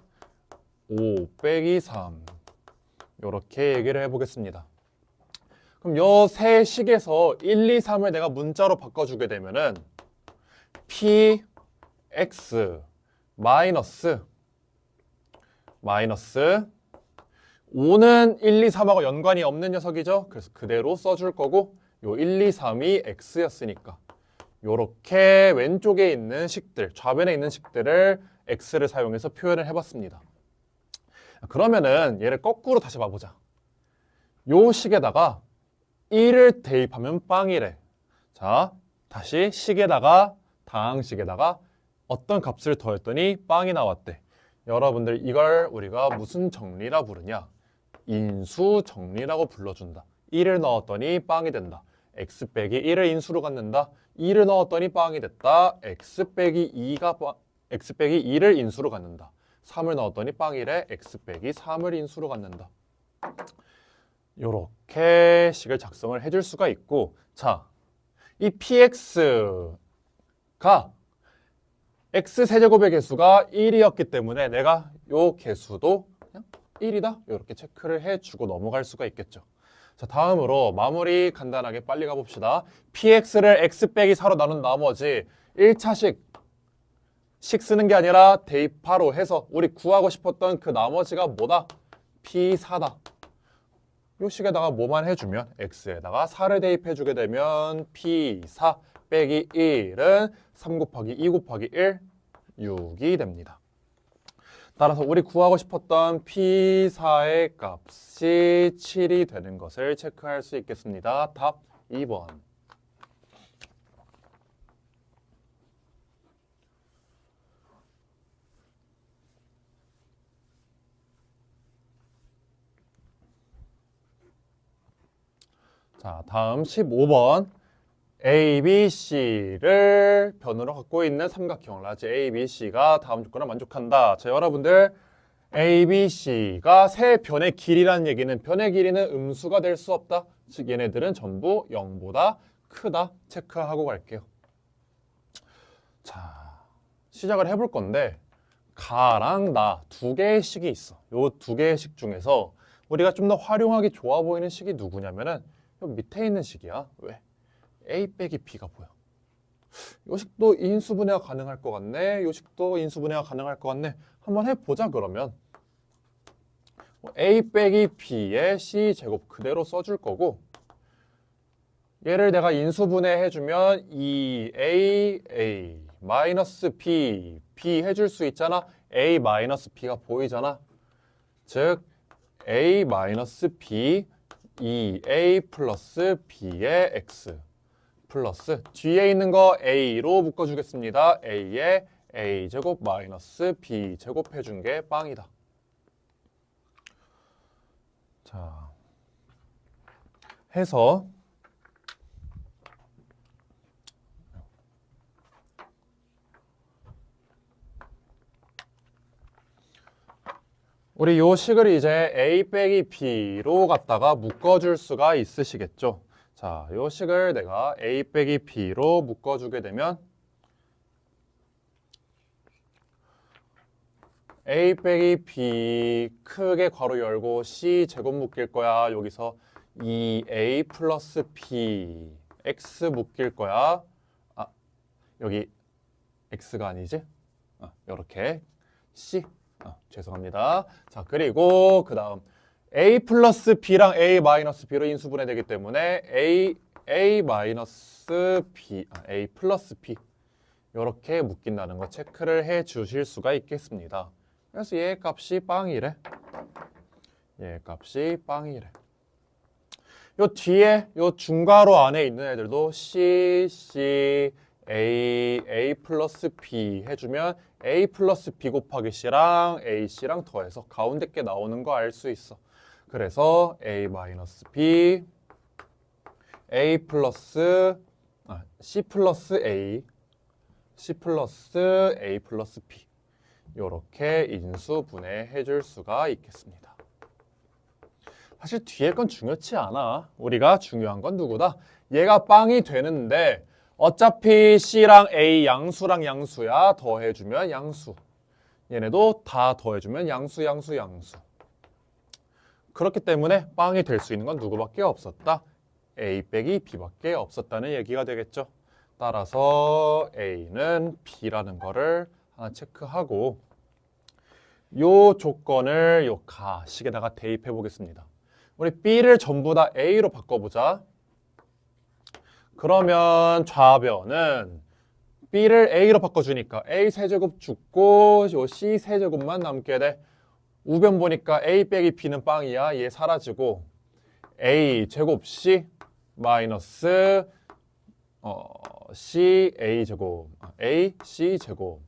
5 빼기 3 이렇게 얘기를 해보겠습니다. 그럼 요 세 식에서 1, 2, 3을 내가 문자로 바꿔주게 되면은 px 마이너스 5는 1, 2, 3하고 연관이 없는 녀석이죠. 그래서 그대로 써줄 거고 요 1, 2, 3이 x였으니까 요렇게 왼쪽에 있는 식들, 좌변에 있는 식들을 x를 사용해서 표현을 해봤습니다. 그러면은 얘를 거꾸로 다시 봐보자. 요 식에다가 1을 대입하면 빵이래. 자, 다시 식에다가 다항식에다가 어떤 값을 더했더니 빵이 나왔대. 여러분들 이걸 우리가 무슨 정리라 부르냐? 인수 정리라고 불러준다. 1을 넣었더니 빵이 된다. x 빼기 1을 인수로 갖는다. 2를 넣었더니 빵이 됐다. x 빼기 2를 인수로 갖는다. 3을 넣었더니 빵이래. x 빼기 3을 인수로 갖는다. 요렇게 식을 작성을 해줄 수가 있고, 자, 이 px가 x 세제곱의 개수가 1이었기 때문에 내가 요 개수도 그냥 1이다 이렇게 체크를 해주고 넘어갈 수가 있겠죠. 자, 다음으로 마무리 간단하게 빨리 가봅시다. px를 x 빼기 4로 나눈 나머지 1차식 식 쓰는 게 아니라 대입하로 해서 우리 구하고 싶었던 그 나머지가 뭐다? p4다. 요 식에다가 뭐만 해주면 x에다가 4를 대입해주게 되면 p4 빼기 1은 3 곱하기 2 곱하기 1, 6이 됩니다. 따라서 우리 구하고 싶었던 p4의 값이 7이 되는 것을 체크할 수 있겠습니다. 답 2번. 자, 다음 15번. A, B, C를 변으로 갖고 있는 삼각형 라지 A, B, C가 다음 조건을 만족한다. 자, 여러분들 A, B, C가 세 변의 길이라는 얘기는 변의 길이는 음수가 될 수 없다. 즉 얘네들은 전부 0보다 크다. 체크하고 갈게요. 자, 시작을 해볼 건데 가랑 나 두 개의 식이 있어. 요 두 개의 식 중에서 우리가 좀 더 활용하기 좋아 보이는 식이 누구냐면은 요 밑에 있는 식이야. 왜? A 빼기 B가 보여. 요식도 인수분해가 가능할 것 같네. 요식도 인수분해가 가능할 것 같네. 한번 해보자 그러면. a 빼기 b의 c제곱 그대로 써줄 거고 얘를 내가 인수분해 해주면 2a 마이너스 b 해줄 수 있잖아. a 마이너스 b가 보이잖아. 즉 a 마이너스 b 2a 플러스 b의 x 플러스 뒤에 있는 거 a로 묶어주겠습니다. a에 a제곱 마이너스 b제곱 해준 게 빵이다. 자, 해서 우리 요 식을 이제 a 빼기 b로 갖다가 묶어줄 수가 있으시겠죠. 자, 요 식을 내가 a 빼기 b로 묶어주게 되면 a 빼기 b 크게 괄호 열고 c 제곱 묶일 거야. 여기서 2a 플러스 b x 묶일 거야. 아, 여기 x가 아니지? 이렇게 c 죄송합니다. 자, 그리고 그 다음 a 플러스 b랑 a 마이너스 b로 인수분해 되기 때문에 a 마이너스 b, a 플러스 b 이렇게 묶인다는 거 체크를 해 주실 수가 있겠습니다. 그래서 얘 값이 빵이래. 얘 값이 빵이래. 요 뒤에 요 중괄호 안에 있는 애들도 c, a 플러스 b 해주면 a 플러스 b 곱하기 c랑 ac랑 더해서 가운데 게 나오는 거 알 수 있어. 그래서 a 마이너스 b, a 플러스 c 플러스 a, c 플러스 a 플러스 b 이렇게 인수분해 해줄 수가 있겠습니다. 사실 뒤에 건 중요치 않아. 우리가 중요한 건 누구다? 얘가 빵이 되는데 어차피 C랑 A 양수랑 양수야. 더해주면 양수. 얘네도 다 더해주면 양수. 그렇기 때문에 빵이 될 수 있는 건 누구밖에 없었다? A 빼기 B밖에 없었다는 얘기가 되겠죠. 따라서 A는 B라는 거를 하나 체크하고 요 조건을 요 가식에다가 대입해 보겠습니다. 우리 B를 전부 다 A로 바꿔보자. 그러면 좌변은 B를 A로 바꿔주니까 A 세제곱 죽고 요 C 세제곱만 남게 돼. 우변 보니까 A 빼기 B는 빵이야. 얘 사라지고 A 제곱 C 마이너스 C A 제곱 A C 제곱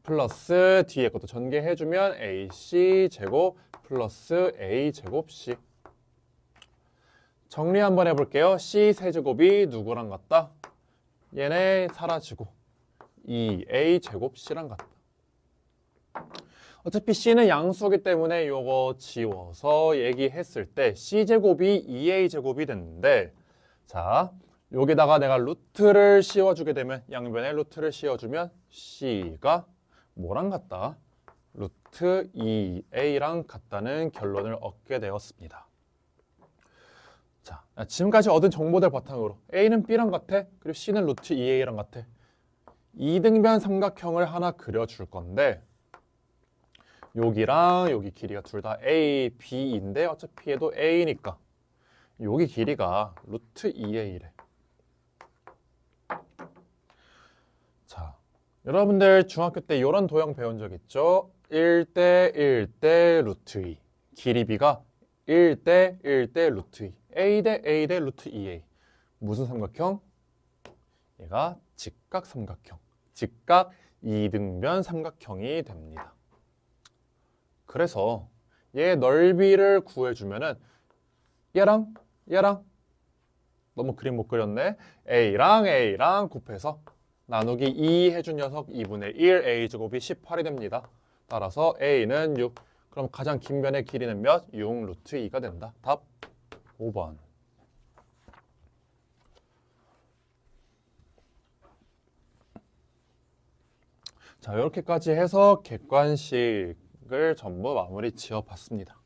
플러스 뒤에 것도 전개해주면 AC 제곱 플러스 A 제곱 C. 정리 한번 해볼게요. C 세제곱이 누구랑 같다? 얘네 사라지고 2A 제곱 C랑 같다. 어차피 C는 양수기 때문에 요거 지워서 얘기했을 때 C제곱이 2A 제곱이 됐는데 자 여기다가 내가 루트를 씌워주게 되면 양변에 루트를 씌워주면 C가 뭐랑 같다? 루트 2A랑 같다는 결론을 얻게 되었습니다. 자, 지금까지 얻은 정보들 바탕으로 A는 B랑 같아. 그리고 C는 루트 2A랑 같아. 이등변 삼각형을 하나 그려줄 건데 여기랑 여기 길이가 둘 다 A, B인데 어차피 얘도 A니까 여기 길이가 루트 2A래. 자, 여러분들 중학교 때 이런 도형 배운 적 있죠? 1대 1대 루트 2 길이 B가 1대 1대 루트 2 A 대 A 대 루트 2A 무슨 삼각형? 얘가 직각 삼각형 직각 이등변 삼각형이 됩니다. 그래서 얘 넓이를 구해주면은 얘랑 너무 그림 못 그렸네. A랑 곱해서 나누기 2 해준 녀석 2분의 1 A제곱이 18이 됩니다. 따라서 A는 6. 그럼 가장 긴 변의 길이는 몇? 6 루트 2가 된다. 답 5번. 자, 이렇게까지 해서 객관식을 전부 마무리 지어봤습니다.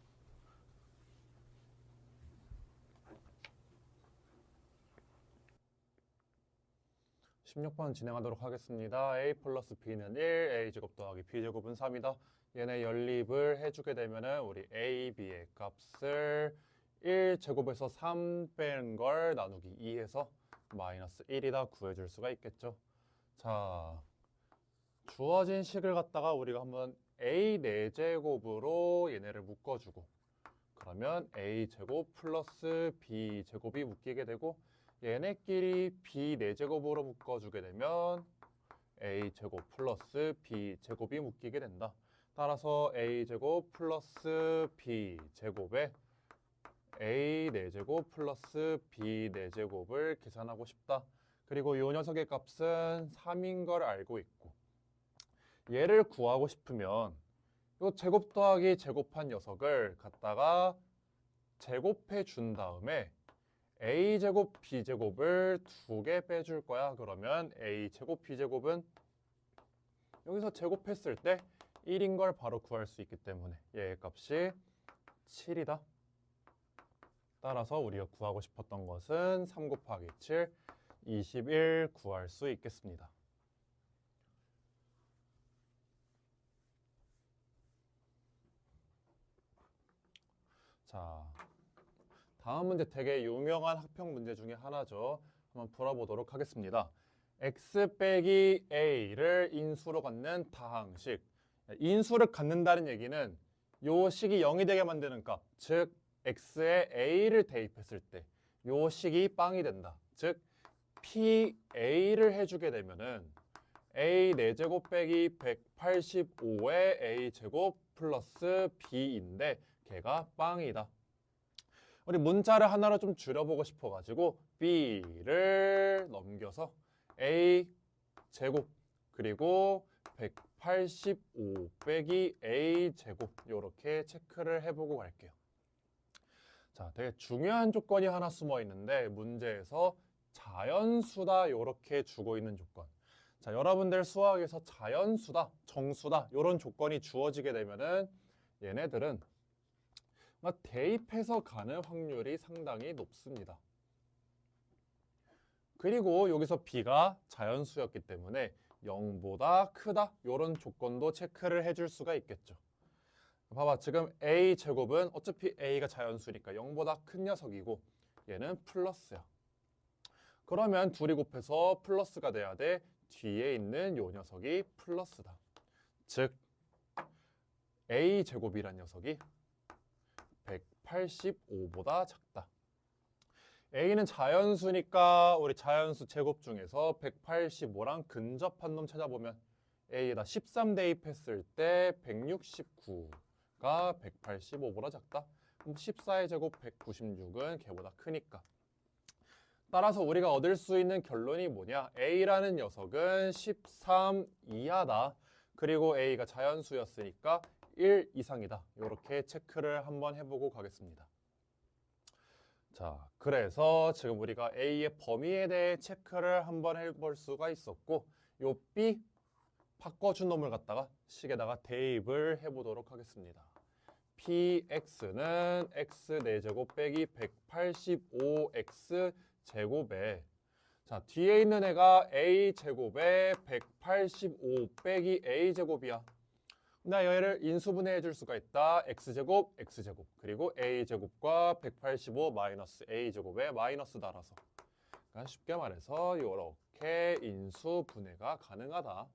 16번 진행하도록 하겠습니다. a 플러스 b는 1, a제곱 더하기 b제곱은 3이다. 얘네 연립을 해주게 되면은 우리 a, b의 값을 1제곱에서 3 뺀 걸 나누기 2해서 마이너스 1이다 구해줄 수가 있겠죠. 자, 주어진 식을 갖다가 우리가 한번 a 4제곱으로 얘네를 묶어주고 그러면 a제곱 플러스 b제곱이 묶이게 되고 얘네끼리 b 4제곱으로 묶어주게 되면 a제곱 플러스 b제곱이 묶이게 된다. 따라서 a제곱 플러스 b제곱에 a 4제곱 플러스 b 4제곱을 계산하고 싶다. 그리고 이 녀석의 값은 3인 걸 알고 있고 얘를 구하고 싶으면 이 제곱 더하기 제곱한 녀석을 갖다가 제곱해 준 다음에 a제곱 b제곱을 2개 빼줄 거야. 그러면 a제곱 b제곱은 여기서 제곱했을 때 1인 걸 바로 구할 수 있기 때문에 얘의 값이 7이다. 따라서 우리가 구하고 싶었던 것은 3 곱하기 7, 21 구할 수 있겠습니다. 자, 다음 문제 되게 유명한 학평 문제 중에 하나죠. 한번 풀어보도록 하겠습니다. x 빼기 a를 인수로 갖는 다항식. 인수를 갖는다는 얘기는 요 식이 0이 되게 만드는 값, 즉 x에 a를 대입했을 때 요 식이 빵이 된다. 즉 pa를 해주게 되면은 a 4제곱 빼기 185의 a제곱 플러스 b인데 걔가 빵이다. 우리 문자를 하나로 좀 줄여보고 싶어가지고 b를 넘겨서 a 제곱 그리고 185 빼기 a 제곱 이렇게 체크를 해보고 갈게요. 자, 되게 중요한 조건이 하나 숨어 있는데 문제에서 자연수다 이렇게 주고 있는 조건. 자, 여러분들 수학에서 자연수다, 정수다 이런 조건이 주어지게 되면은 얘네들은 대입해서 가는 확률이 상당히 높습니다. 그리고 여기서 b가 자연수였기 때문에 0보다 크다 이런 조건도 체크를 해줄 수가 있겠죠. 봐봐, 지금 a제곱은 어차피 a가 자연수니까 0보다 큰 녀석이고 얘는 플러스야. 그러면 둘이 곱해서 플러스가 돼야 돼. 뒤에 있는 요 녀석이 플러스다. 즉 a제곱이란 녀석이 185보다 작다. a는 자연수니까 우리 자연수 제곱 중에서 185랑 근접한 놈 찾아보면 a에다 13 대입했을 때 169가 185보다 작다. 그럼 14의 제곱 196은 걔보다 크니까. 따라서 우리가 얻을 수 있는 결론이 뭐냐? a라는 녀석은 13 이하다. 그리고 a가 자연수였으니까 1 이상이다. 이렇게 체크를 한번 해보고 가겠습니다. 자, 그래서 지금 우리가 A의 범위에 대해 체크를 한번 해볼 수가 있었고 요 B 바꿔준 놈을 갖다가 식에다가 대입을 해보도록 하겠습니다. PX는 X 4제곱 빼기 185X 제곱에 자, 뒤에 있는 애가 A제곱에 185 빼기 A제곱이야. 나 얘를 인수분해 해줄 수가 있다. x제곱, x제곱 그리고 a제곱과 185 마이너스 a제곱에 마이너스 달아서 그러니까 쉽게 말해서 이렇게 인수분해가 가능하다.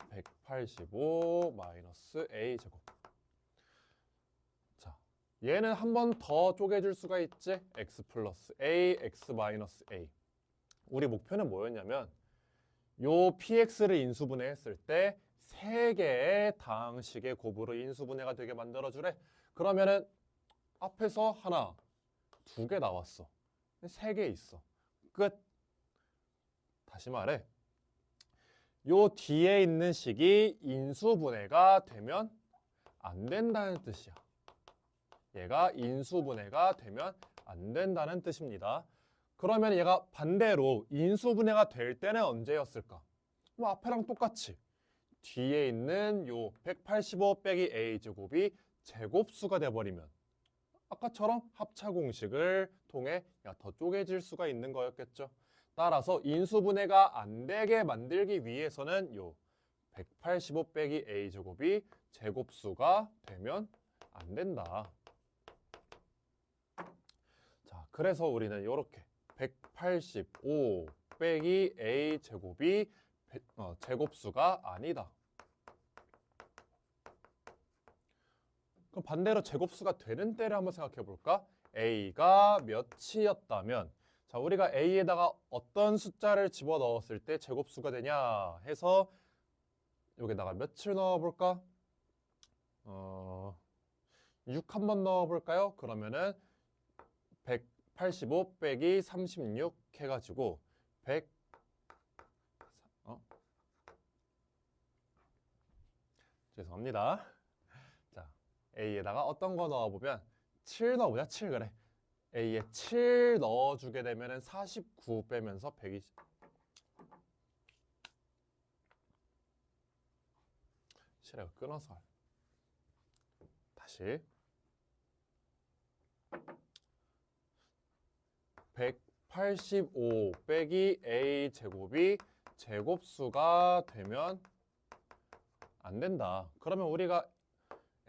185 마이너스 a제곱. 자, 얘는 한 번 더 쪼개줄 수가 있지. x 플러스 a, x 마이너스 a. 우리 목표는 뭐였냐면 요 px를 인수분해했을 때 3개의 다항식의 곱으로 인수분해가 되게 만들어주래. 그러면은 앞에서 하나, 2개 나왔어. 3개 있어. 끝. 다시 말해. 요 뒤에 있는 식이 인수분해가 되면 안 된다는 뜻이야. 얘가 인수분해가 되면 안 된다는 뜻입니다. 그러면 얘가 반대로 인수분해가 될 때는 언제였을까? 뭐 앞에랑 똑같이 뒤에 있는 요 185 빼기 a제곱이 제곱수가 돼버리면 아까처럼 합차 공식을 통해 더 쪼개질 수가 있는 거였겠죠. 따라서 인수분해가 안 되게 만들기 위해서는 요 185 빼기 a제곱이 제곱수가 되면 안 된다. 자, 그래서 우리는 이렇게 185 빼기 a제곱이 제곱수가 아니다. 그럼 반대로 제곱수가 되는 때를 한번 생각해 볼까? a가 몇이었다면, 자, 우리가 a에다가 어떤 숫자를 집어넣었을 때 제곱수가 되냐 해서 여기다가 몇을 넣어볼까? 6 한번 넣어볼까요? 그러면은 185 빼기 36 해가지고 100 죄송합니다. 자, A에다가 어떤 거 넣어보면 7 넣어보자. 7 그래. A에 7 넣어주게 되면은 49 빼면서 120. 실내가 끊어서 다시 185 빼기 A 제곱이 제곱수가 되면 안 된다. 그러면 우리가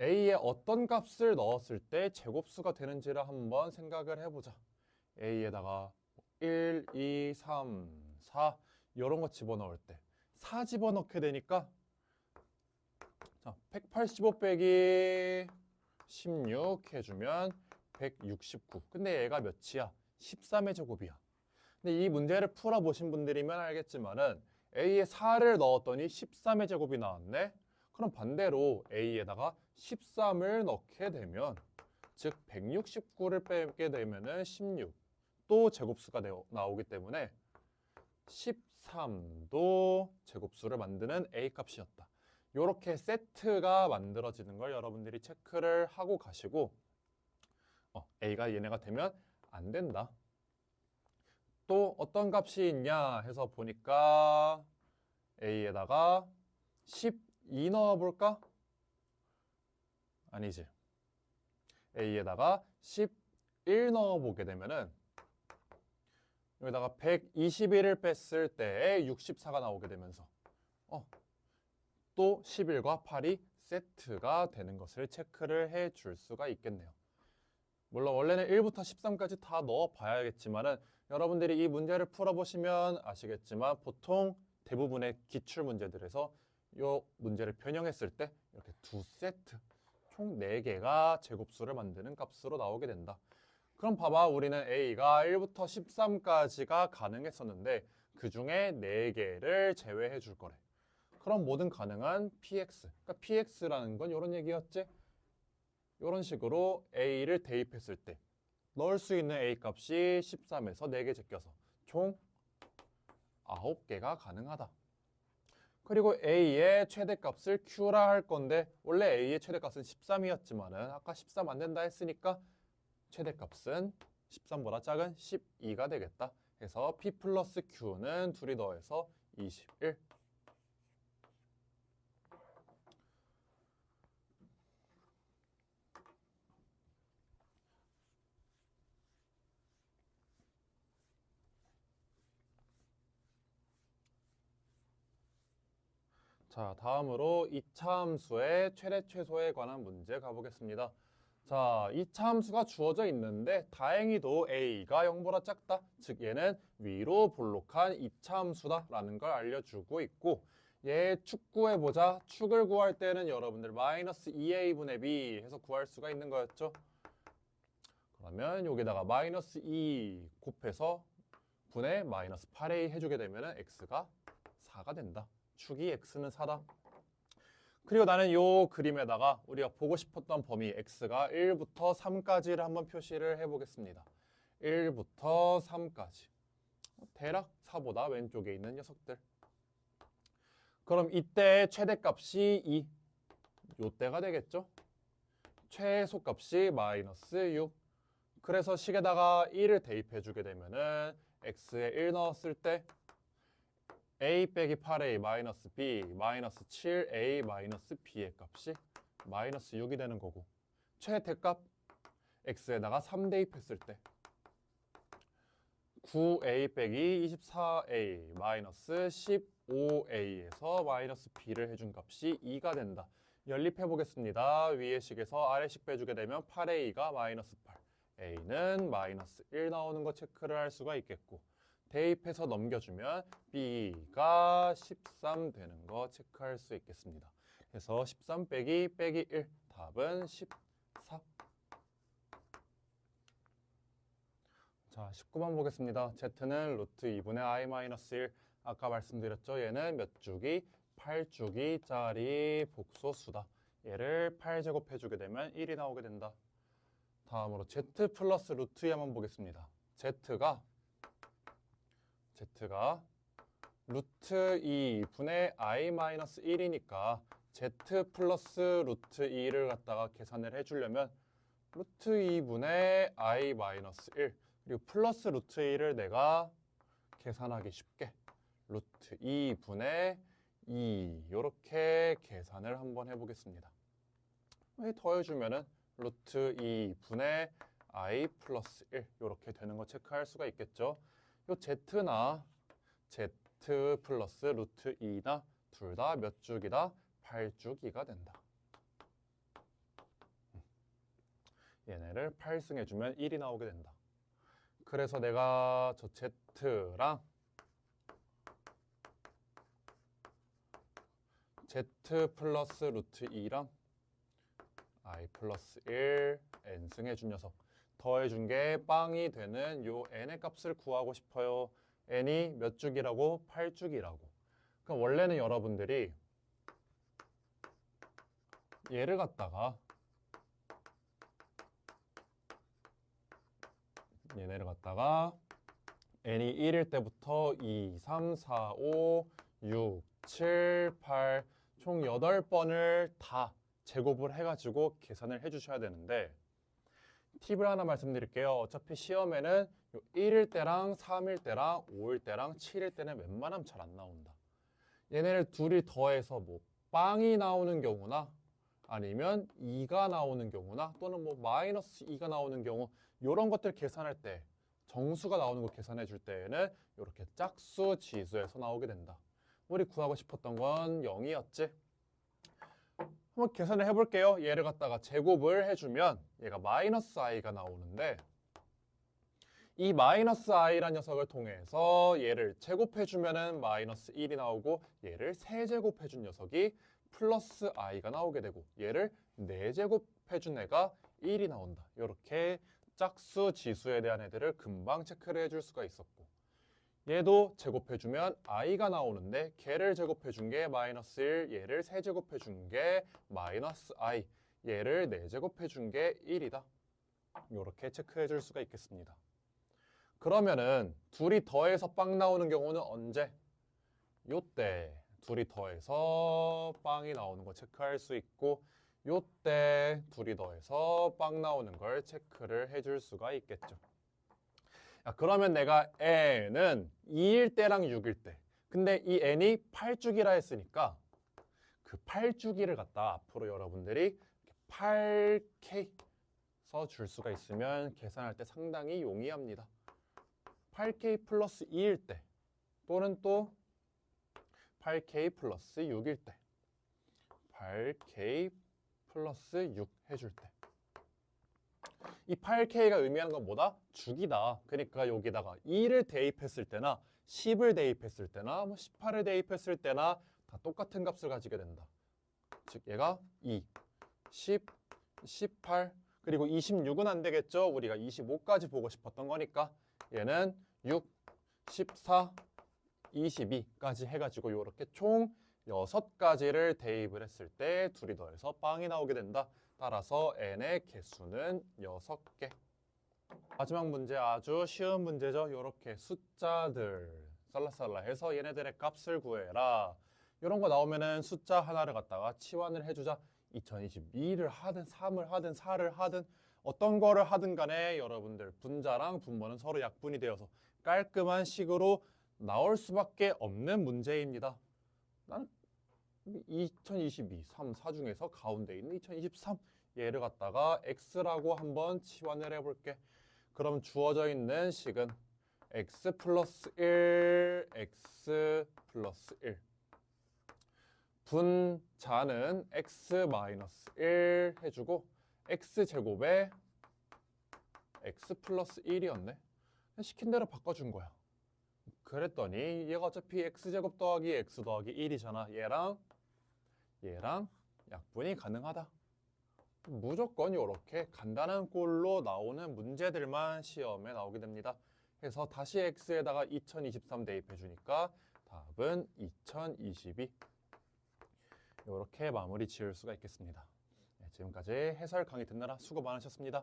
A에 어떤 값을 넣었을 때 제곱수가 되는지를 한번 생각을 해보자. A에다가 1, 2, 3, 4 이런 거 집어넣을 때 4 집어넣게 되니까 자, 185 빼기 16 해주면 169. 근데 얘가 몇이야? 13의 제곱이야. 근데 이 문제를 풀어보신 분들이면 알겠지만은 A에 4를 넣었더니 13의 제곱이 나왔네? 그럼 반대로 A에다가 13을 넣게 되면 즉 169를 빼게 되면은 16. 또 제곱수가 나오기 때문에 13도 제곱수를 만드는 A 값이었다. 이렇게 세트가 만들어지는 걸 여러분들이 체크를 하고 가시고 A가 얘네가 되면 안 된다. 또 어떤 값이 있냐 해서 보니까 A에다가 12 넣어볼까? 아니지. A에다가 11 넣어보게 되면은 여기다가 121을 뺐을 때 64가 나오게 되면서 또 11과 8이 세트가 되는 것을 체크를 해 줄 수가 있겠네요. 물론 원래는 1부터 13까지 다 넣어 봐야겠지만은 여러분들이 이 문제를 풀어보시면 아시겠지만 보통 대부분의 기출 문제들에서 이 문제를 변형했을 때 이렇게 두 세트 총 4개가 제곱수를 만드는 값으로 나오게 된다. 그럼 봐봐, 우리는 A가 1부터 13까지가 가능했었는데 그 중에 4개를 제외해 줄 거래. 그럼 모든 가능한 PX, 그러니까 PX라는 건 이런 얘기였지? 이런 식으로 A를 대입했을 때 넣을 수 있는 A 값이 13에서 4개 제껴서 총 9개가 가능하다. 그리고 A의 최대값을 Q라 할 건데 원래 A의 최대값은 13이었지만은 아까 13 안 된다 했으니까 최대값은 13보다 작은 12가 되겠다. 해서 P 플러스 Q는 둘이 더해서 21. 자, 다음으로 2차 함수의 최대 최소에 관한 문제 가보겠습니다. 자, 2차 함수가 주어져 있는데 다행히도 A가 0보다 작다. 즉 얘는 위로 볼록한 2차 함수다라는 걸 알려주고 있고 얘 축 구해보자. 축을 구할 때는 여러분들 마이너스 2A분의 B 해서 구할 수가 있는 거였죠. 그러면 여기다가 마이너스 2 곱해서 분의 마이너스 8A 해주게 되면 X가 4가 된다. 축이 x는 4다. 그리고 나는 이 그림에다가 우리가 보고 싶었던 범위 x가 1부터 3까지를 한번 표시를 해보겠습니다. 1부터 3까지. 대략 4보다 왼쪽에 있는 녀석들. 그럼 이때 최대값이 2. 요때가 되겠죠? 최소값이 마이너스 6. 그래서 식에다가 1을 대입해주게 되면은 x에 1 넣었을 때 a 빼기 8a 마이너스 b 마이너스 7a 마이너스 b의 값이 마이너스 6이 되는 거고 최대값 x에다가 3 대입했을 때 9a 빼기 24a 마이너스 15a에서 마이너스 b를 해준 값이 2가 된다. 연립해 보겠습니다. 위의 식에서 아래식 빼주게 되면 8a가 마이너스 8, a는 마이너스 1 나오는 거 체크를 할 수가 있겠고, 대입해서 넘겨주면 b가 13 되는 거 체크할 수 있겠습니다. 그래서 13 빼기 1, 답은 14. 자, 19번 보겠습니다. z는 루트 2분의 i-1. 아까 말씀드렸죠? 얘는 몇 주기? 8주기짜리 복소수다. 얘를 8제곱 해주게 되면 1이 나오게 된다. 다음으로 z 플러스 루트 2 한번 보겠습니다. z가 루트 2분의 i-1이니까 z 플러스 루트 2를 갖다가 계산을 해주려면 루트 2분의 i-1 그리고 플러스 루트 2를 내가 계산하기 쉽게 루트 2분의 2 이렇게 계산을 한번 해보겠습니다. 더해주면은 루트 2분의 i 플러스 1 이렇게 되는 거 체크할 수가 있겠죠. 요 z나 z 플러스 루트 2나 둘 다 몇 주기다? 8주기가 된다. 얘네를 8승해주면 1이 나오게 된다. 그래서 내가 저 z랑 z 플러스 루트 2랑 i 플러스 1 n승 해준 녀석 더해준 게 빵이 되는 요 n의 값을 구하고 싶어요. n이 몇 주기라고? 8주기라고. 그럼 원래는 여러분들이 얘를 갖다가 얘네를 갖다가 n이 1일 때부터 2, 3, 4, 5, 6, 7, 8 총 8번을 다 제곱을 해가지고 계산을 해주셔야 되는데 팁을 하나 말씀드릴게요. 어차피 시험에는 1일 때랑 3일 때랑 5일 때랑 7일 때는 웬만하면 잘 안 나온다. 얘네를 둘이 더해서 뭐 빵이 나오는 경우나 아니면 2가 나오는 경우나 또는 뭐 마이너스 2가 나오는 경우 이런 것들 계산할 때 정수가 나오는 거 계산해 줄 때에는 이렇게 짝수 지수에서 나오게 된다. 우리 구하고 싶었던 건 0이었지? 한번 계산을 해볼게요. 얘를 갖다가 제곱을 해주면 얘가 마이너스 i가 나오는데 이 마이너스 i란 녀석을 통해서 얘를 제곱해주면 마이너스 1이 나오고 얘를 세제곱해준 녀석이 플러스 i가 나오게 되고 얘를 4제곱해준 애가 1이 나온다. 이렇게 짝수 지수에 대한 애들을 금방 체크를 해줄 수가 있었고 얘도 제곱해주면 i가 나오는데 걔를 제곱해준 게 마이너스 1, 얘를 세제곱해준 게 마이너스 i, 얘를 4제곱해준 게 1이다. 이렇게 체크해줄 수가 있겠습니다. 그러면은 둘이 더해서 빵 나오는 경우는 언제? 요때 둘이 더해서 빵이 나오는 거 체크할 수 있고 요때 둘이 더해서 빵 나오는 걸 체크를 해줄 수가 있겠죠. 야, 그러면 내가 n은 2일 때랑 6일 때 근데 이 n이 8주기라 했으니까 그 8주기를 갖다 앞으로 여러분들이 8k 써줄 수가 있으면 계산할 때 상당히 용이합니다. 8k 플러스 2일 때 또는 또 8k 플러스 6일 때 8k 플러스 6 해줄 때 이 8k가 의미하는 건 뭐다? 주기다. 그러니까 여기다가 2를 대입했을 때나 10을 대입했을 때나 뭐 18을 대입했을 때나 다 똑같은 값을 가지게 된다. 즉 얘가 2, 10, 18 그리고 26은 안 되겠죠? 우리가 25까지 보고 싶었던 거니까 얘는 6, 14, 22까지 해가지고 이렇게 총 6가지를 대입을 했을 때 둘이 더해서 빵이 나오게 된다. 따라서 n의 개수는 6개. 마지막 문제 아주 쉬운 문제죠. 이렇게 숫자들 살라살라 해서 얘네들의 값을 구해라. 이런 거 나오면은 숫자 하나를 갖다가 치환을 해주자. 2022를 하든 3을 하든 4를 하든 어떤 거를 하든 간에 여러분들 분자랑 분모는 서로 약분이 되어서 깔끔한 식으로 나올 수밖에 없는 문제입니다. 나는 2022, 3, 4 중에서 가운데 있는 2023 얘를 갖다가 x라고 한번 치환을 해볼게. 그럼 주어져 있는 식은 x 플러스 1, x 플러스 1. 분자는 x 마이너스 1 해주고 x제곱에 x 플러스 1이었네. 시킨 대로 바꿔준 거야. 그랬더니 얘가 어차피 x제곱 더하기 x 더하기 1이잖아. 얘랑 약분이 가능하다. 무조건 이렇게 간단한 꼴로 나오는 문제들만 시험에 나오게 됩니다. 그래서 다시 x에다가 2023 대입해 주니까 답은 2022. 이렇게 마무리 지을 수가 있겠습니다. 네, 지금까지 해설 강의 듣느라 수고 많으셨습니다.